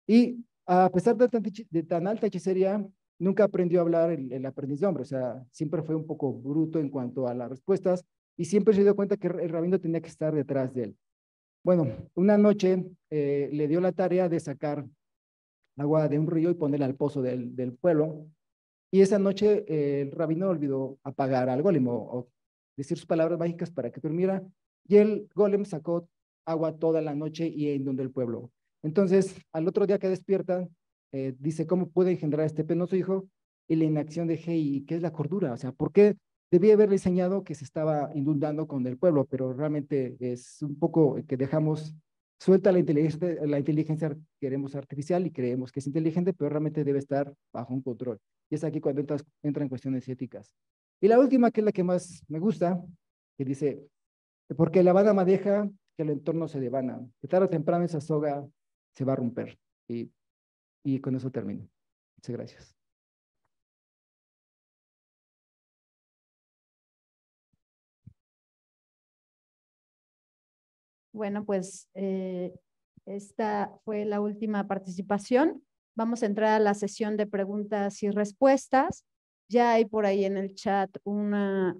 Speaker 6: Y a pesar de tan alta hechicería, nunca aprendió a hablar el aprendiz de hombre, o sea, siempre fue un poco bruto en cuanto a las respuestas, y siempre se dio cuenta que el rabino tenía que estar detrás de él. Bueno, una noche le dio la tarea de sacar agua de un río y ponerla al pozo del pueblo. Y esa noche el rabino olvidó apagar al golem o decir sus palabras mágicas para que durmiera. Y el golem sacó agua toda la noche y inundó el pueblo. Entonces, al otro día que despierta, dice, ¿cómo puede engendrar este penoso hijo? Y la inacción de hey, ¿qué es la cordura? O sea, ¿por qué debía haberle enseñado que se estaba inundando con el pueblo? Pero realmente es un poco que dejamos suelta la inteligencia, queremos artificial y creemos que es inteligente, pero realmente debe estar bajo un control. Y es aquí cuando entra en cuestiones éticas. Y la última, que es la que más me gusta, que dice, porque la vana madeja, que el entorno se devana, que tarde o temprano esa soga se va a romper. Y con eso termino. Muchas gracias.
Speaker 1: Bueno, pues esta fue la última participación. Vamos a entrar a la sesión de preguntas y respuestas. Ya hay por ahí en el chat una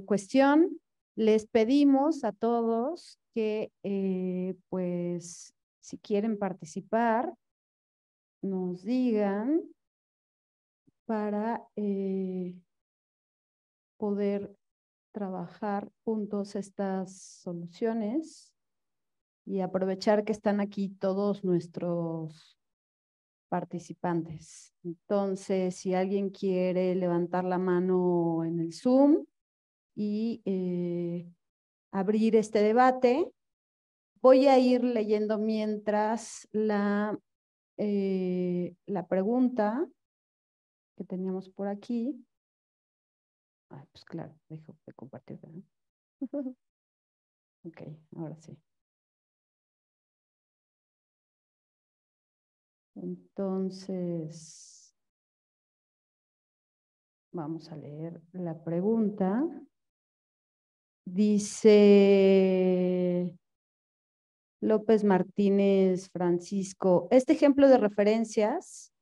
Speaker 1: cuestión. Les pedimos a todos que, pues, si quieren participar, nos digan para poder trabajar juntos estas soluciones y aprovechar que están aquí todos nuestros participantes. Entonces, si alguien quiere levantar la mano en el Zoom y abrir este debate, voy a ir leyendo mientras la pregunta que teníamos por aquí. Pues claro, dejo de compartir, ¿verdad? Ok, ahora sí. Entonces, vamos a leer la pregunta. Dice López Martínez Francisco, este ejemplo de referencias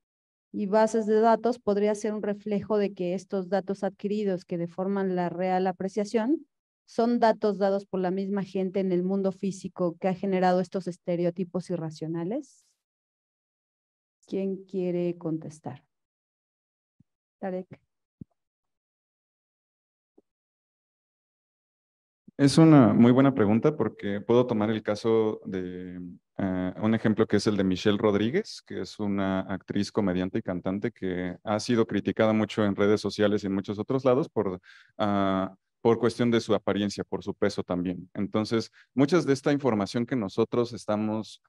Speaker 1: y bases de datos podría ser un reflejo de que estos datos adquiridos que deforman la real apreciación son datos dados por la misma gente en el mundo físico que ha generado estos estereotipos irracionales. ¿Quién quiere contestar? Tarek.
Speaker 3: Es una muy buena pregunta porque puedo tomar el caso de un ejemplo que es el de Michelle Rodríguez, que es una actriz, comediante y cantante que ha sido criticada mucho en redes sociales y en muchos otros lados por cuestión de su apariencia, por su peso también. Entonces, muchas de esta información que nosotros estamos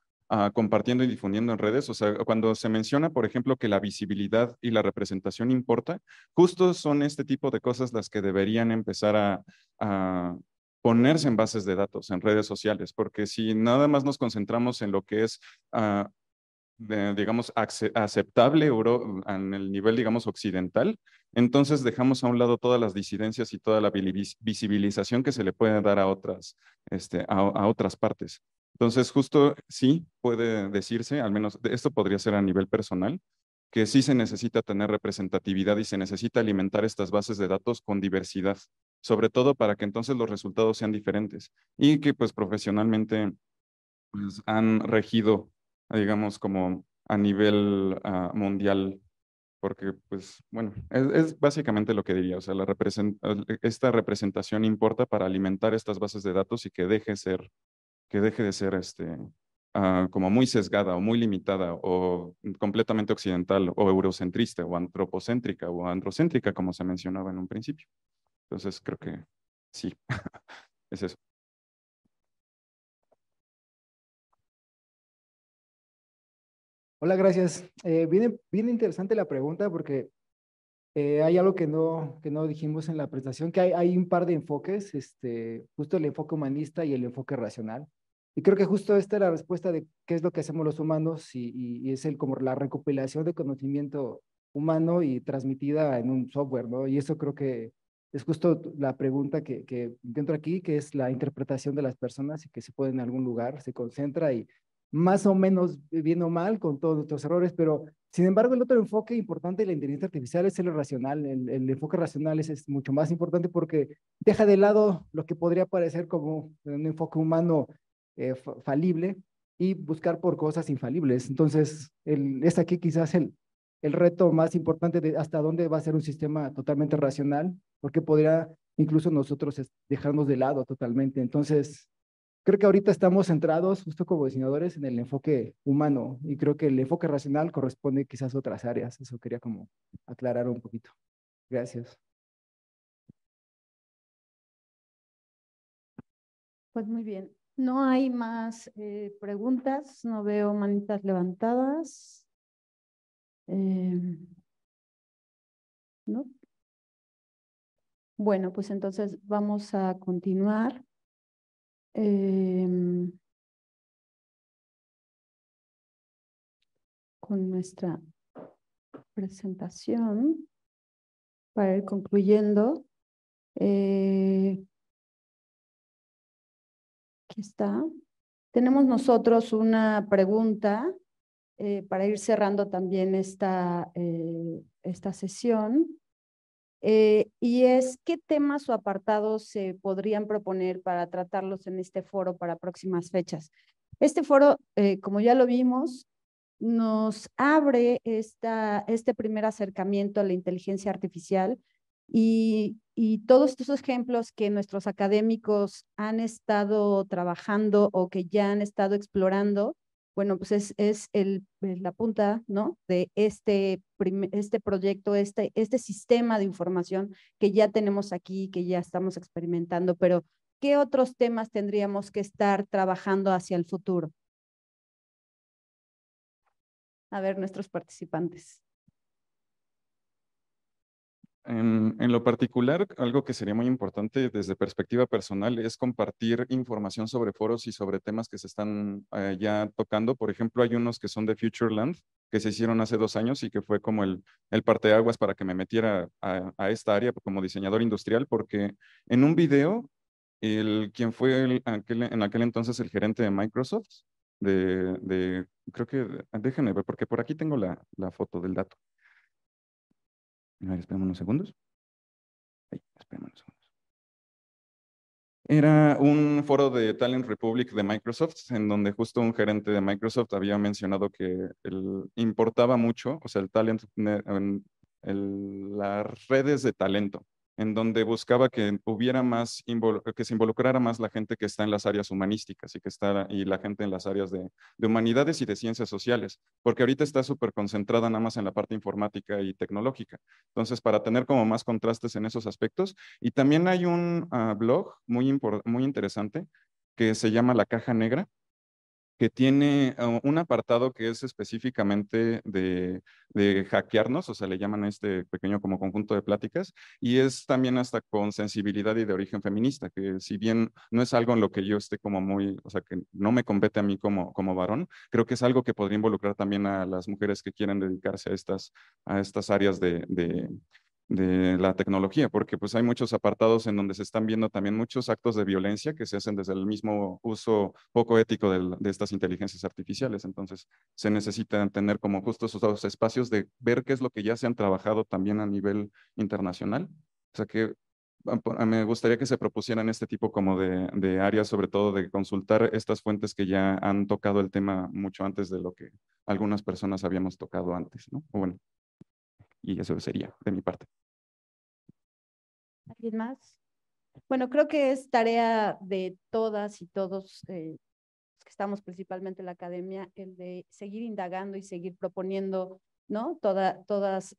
Speaker 3: compartiendo y difundiendo en redes, o sea, cuando se menciona, por ejemplo, que la visibilidad y la representación importa, justo son este tipo de cosas las que deberían empezar a ponerse en bases de datos, en redes sociales, porque si nada más nos concentramos en lo que es, digamos, aceptable en el nivel, digamos, occidental, entonces dejamos a un lado todas las disidencias y toda la visibilización que se le puede dar a otras, a otras partes. Entonces, justo sí puede decirse, al menos esto podría ser a nivel personal, que sí se necesita tener representatividad y se necesita alimentar estas bases de datos con diversidad, sobre todo para que entonces los resultados sean diferentes y que pues profesionalmente pues, han regido, digamos, como a nivel mundial, porque pues bueno, es básicamente lo que diría, o sea, esta representación importa para alimentar estas bases de datos y que deje de ser como muy sesgada o muy limitada o completamente occidental o eurocentrista o antropocéntrica o androcéntrica, como se mencionaba en un principio. Entonces creo que sí, es eso.
Speaker 6: Hola, gracias. Bien interesante la pregunta porque hay algo que no dijimos en la presentación, que hay un par de enfoques, justo el enfoque humanista y el enfoque racional. Y creo que justo esta es la respuesta de qué es lo que hacemos los humanos y es como la recopilación de conocimiento humano y transmitida en un software, ¿no? Y eso creo que es justo la pregunta que encuentro aquí, que es la interpretación de las personas y que se pone en algún lugar, se concentra y más o menos bien o mal con todos nuestros errores, pero sin embargo, el otro enfoque importante de la inteligencia artificial es el racional. El enfoque racional es mucho más importante porque deja de lado lo que podría parecer como un enfoque humano falible y buscar por cosas infalibles. Entonces, es aquí quizás el reto más importante de hasta dónde va a ser un sistema totalmente racional, porque podría incluso nosotros dejarnos de lado totalmente. Entonces, creo que ahorita estamos centrados, justo como diseñadores, en el enfoque humano y creo que el enfoque racional corresponde quizás a otras áreas. Eso quería como aclarar un poquito. Gracias.
Speaker 1: Pues muy bien. No hay más preguntas, no veo manitas levantadas. ¿No? Bueno, pues entonces vamos a continuar. Con nuestra presentación para ir concluyendo. Aquí está. Tenemos nosotros una pregunta para ir cerrando también esta sesión. Y es, ¿qué temas o apartados se podrían proponer para tratarlos en este foro para próximas fechas? Este foro, como ya lo vimos, nos abre este primer acercamiento a la inteligencia artificial y todos estos ejemplos que nuestros académicos han estado trabajando o que ya han estado explorando, bueno, pues es la punta, ¿no? De este proyecto, este sistema de información que ya tenemos aquí, que ya estamos experimentando, pero ¿qué otros temas tendríamos que estar trabajando hacia el futuro? A ver, nuestros participantes.
Speaker 3: En lo particular, algo que sería muy importante desde perspectiva personal es compartir información sobre foros y sobre temas que se están ya tocando. Por ejemplo, hay unos que son de Futureland, que se hicieron hace 2 años y que fue como el parteaguas para que me metiera a esta área como diseñador industrial, porque en un video, quien fue en aquel entonces el gerente de Microsoft, creo que, déjenme ver, porque por aquí tengo la foto del dato. A ver, espérame unos segundos. Ay, espérame unos segundos. Era un foro de Talent Republic de Microsoft, en donde justo un gerente de Microsoft había mencionado que importaba mucho, o sea, el talent, las redes de talento, en donde buscaba que hubiera más, que se involucrara más la gente que está en las áreas humanísticas y la gente en las áreas de humanidades y de ciencias sociales, porque ahorita está súper concentrada nada más en la parte informática y tecnológica. Entonces, para tener como más contrastes en esos aspectos, y también hay un blog muy interesante que se llama La Caja Negra, que tiene un apartado que es específicamente de hackearnos, o sea, le llaman a este pequeño como conjunto de pláticas, y es también hasta con sensibilidad y de origen feminista, que si bien no es algo en lo que yo esté como muy, o sea, que no me compete a mí como varón, creo que es algo que podría involucrar también a las mujeres que quieren dedicarse a estas áreas de la tecnología, porque pues hay muchos apartados en donde se están viendo también muchos actos de violencia que se hacen desde el mismo uso poco ético de estas inteligencias artificiales. Entonces se necesitan tener como justo esos dos espacios de ver qué es lo que ya se han trabajado también a nivel internacional. O sea que me gustaría que se propusieran este tipo como de áreas, sobre todo de consultar estas fuentes que ya han tocado el tema mucho antes de lo que algunas personas habíamos tocado antes, ¿no? Bueno, y eso sería de mi parte.
Speaker 1: ¿Alguien más? Bueno, creo que es tarea de todas y todos los que estamos principalmente en la academia, el de seguir indagando y seguir proponiendo, ¿no? Todas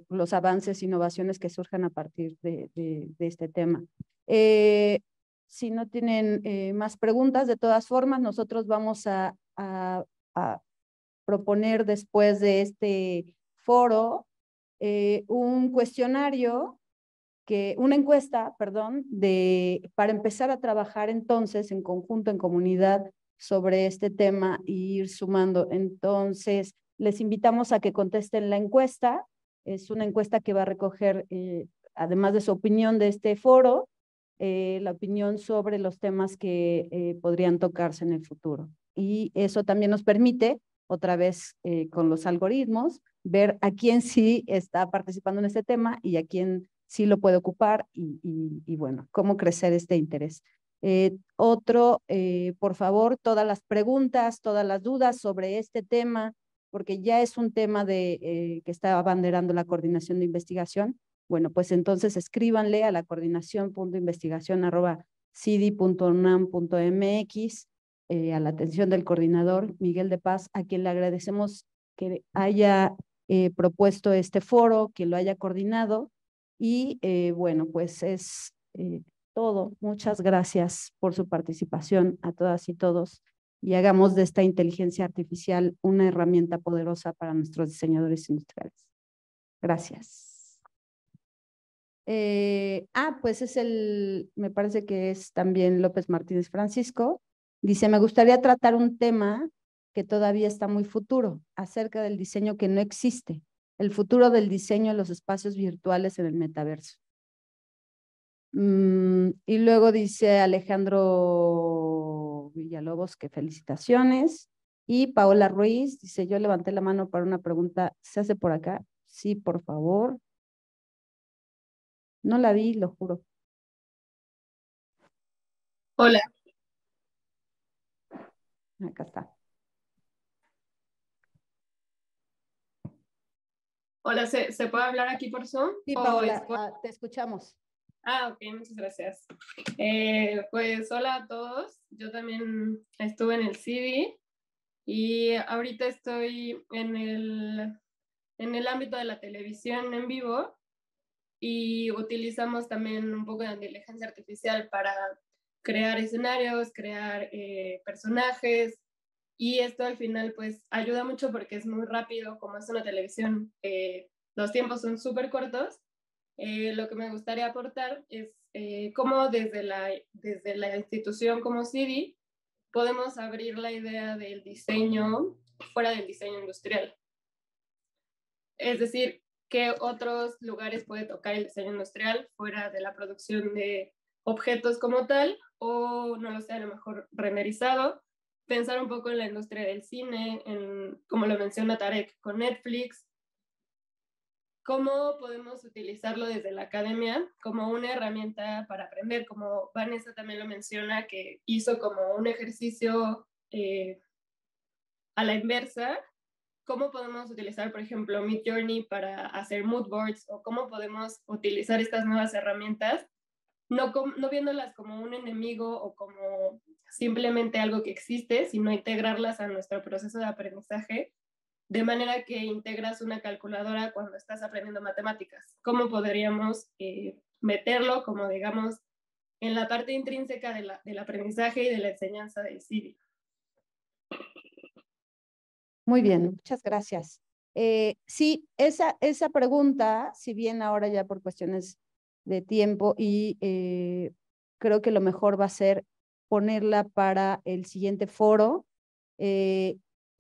Speaker 1: los avances, innovaciones que surjan a partir de este tema. Si no tienen más preguntas, de todas formas, nosotros vamos a proponer después de este foro un cuestionario una encuesta, perdón, para empezar a trabajar entonces en conjunto, en comunidad, sobre este tema e ir sumando. Entonces, les invitamos a que contesten la encuesta. Es una encuesta que va a recoger, además de su opinión de este foro, la opinión sobre los temas que podrían tocarse en el futuro. Y eso también nos permite, otra vez con los algoritmos, ver a quién sí está participando en este tema y a quién sí lo puede ocupar y bueno, cómo crecer este interés. Por favor, todas las preguntas, todas las dudas sobre este tema, porque ya es un tema que está abanderando la coordinación de investigación. Bueno, pues entonces escríbanle a la coordinación.investigación@cidi.unam.mx, a la atención del coordinador Miguel de Paz, a quien le agradecemos que haya propuesto este foro, que lo haya coordinado. Y bueno, pues es todo. Muchas gracias por su participación a todas y todos y hagamos de esta inteligencia artificial una herramienta poderosa para nuestros diseñadores industriales. Gracias. Pues me parece que es también López Martínez Francisco. Dice, me gustaría tratar un tema que todavía está muy futuro, acerca del diseño que no existe, el futuro del diseño en los espacios virtuales en el metaverso. Y luego dice Alejandro Villalobos que felicitaciones. Y Paola Ruiz dice, yo levanté la mano para una pregunta. ¿Se hace por acá? Sí, por favor. No la vi, lo juro.
Speaker 7: Hola.
Speaker 1: Acá está.
Speaker 7: Hola, ¿se puede hablar aquí por Zoom?
Speaker 1: Sí, Paola, te escuchamos.
Speaker 7: Ok, muchas gracias. Pues hola a todos. Yo también estuve en el CIDI y ahorita estoy en el ámbito de la televisión en vivo y utilizamos también un poco de inteligencia artificial para crear escenarios, crear personajes, y esto al final pues ayuda mucho porque es muy rápido, como es una televisión, los tiempos son súper cortos. Lo que me gustaría aportar es cómo desde la institución como CIDI podemos abrir la idea del diseño fuera del diseño industrial. Es decir, ¿qué otros lugares puede tocar el diseño industrial fuera de la producción de objetos como tal? O no lo sé, a lo mejor renderizado. Pensar un poco en la industria del cine, como lo menciona Tarek, con Netflix. ¿Cómo podemos utilizarlo desde la academia como una herramienta para aprender? Como Vanessa también lo menciona, que hizo como un ejercicio a la inversa. ¿Cómo podemos utilizar, por ejemplo, Midjourney para hacer mood boards? ¿O cómo podemos utilizar estas nuevas herramientas, no viéndolas como un enemigo o como simplemente algo que existe, sino integrarlas a nuestro proceso de aprendizaje, de manera que integras una calculadora cuando estás aprendiendo matemáticas? ¿Cómo podríamos meterlo, como digamos, en la parte intrínseca del aprendizaje y de la enseñanza del CIDI?
Speaker 1: Muy bien, muchas gracias. Sí, esa pregunta, si bien ahora ya por cuestiones de tiempo y creo que lo mejor va a ser ponerla para el siguiente foro,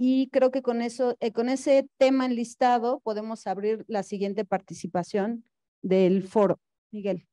Speaker 1: y creo que con ese tema enlistado podemos abrir la siguiente participación del foro. Miguel.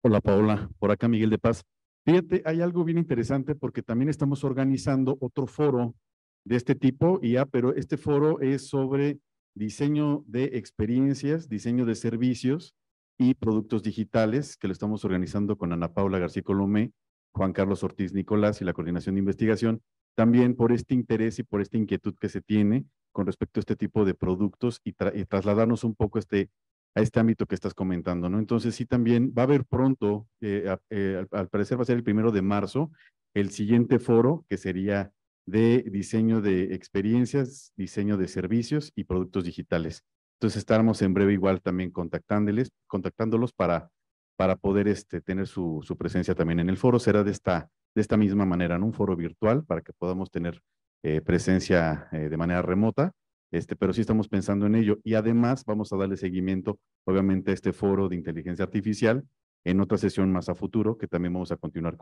Speaker 8: Hola Paola, por acá Miguel de Paz. Fíjate, hay algo bien interesante porque también estamos organizando otro foro de este tipo, pero este foro es sobre diseño de experiencias, diseño de servicios y productos digitales, que lo estamos organizando con Ana Paula García Colomé, Juan Carlos Ortiz Nicolás y la Coordinación de Investigación, también por este interés y por esta inquietud que se tiene con respecto a este tipo de productos y trasladarnos un poco a este ámbito que estás comentando, ¿no? Entonces sí, también va a haber pronto, al parecer va a ser el 1 de marzo, el siguiente foro que sería de diseño de experiencias, diseño de servicios y productos digitales. Entonces estaremos en breve igual también contactándolos para poder tener su presencia también en el foro. Será de esta misma manera, ¿no? Un foro virtual para que podamos tener presencia de manera remota. Pero sí estamos pensando en ello y además vamos a darle seguimiento, obviamente, a este foro de inteligencia artificial en otra sesión más a futuro, que también vamos a continuar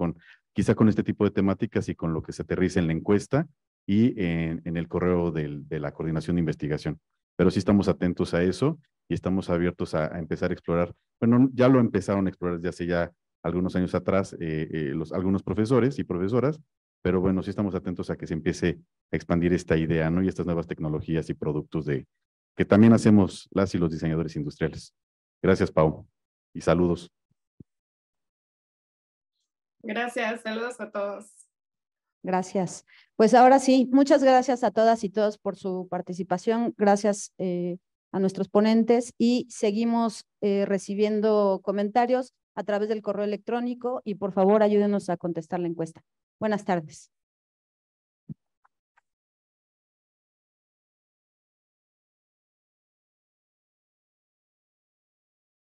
Speaker 8: quizá con este tipo de temáticas y con lo que se aterrice en la encuesta y en el correo de la coordinación de investigación. Pero sí estamos atentos a eso y estamos abiertos a empezar a explorar. Bueno, ya lo empezaron a explorar desde hace ya algunos años atrás algunos profesores y profesoras, pero bueno, sí estamos atentos a que se empiece a expandir esta idea, ¿no? Y estas nuevas tecnologías y productos que también hacemos las y los diseñadores industriales. Gracias, Pau, y saludos.
Speaker 7: Gracias, saludos a todos.
Speaker 1: Gracias. Pues ahora sí, muchas gracias a todas y todos por su participación. Gracias a nuestros ponentes y seguimos recibiendo comentarios a través del correo electrónico y por favor ayúdenos a contestar la encuesta. Buenas tardes.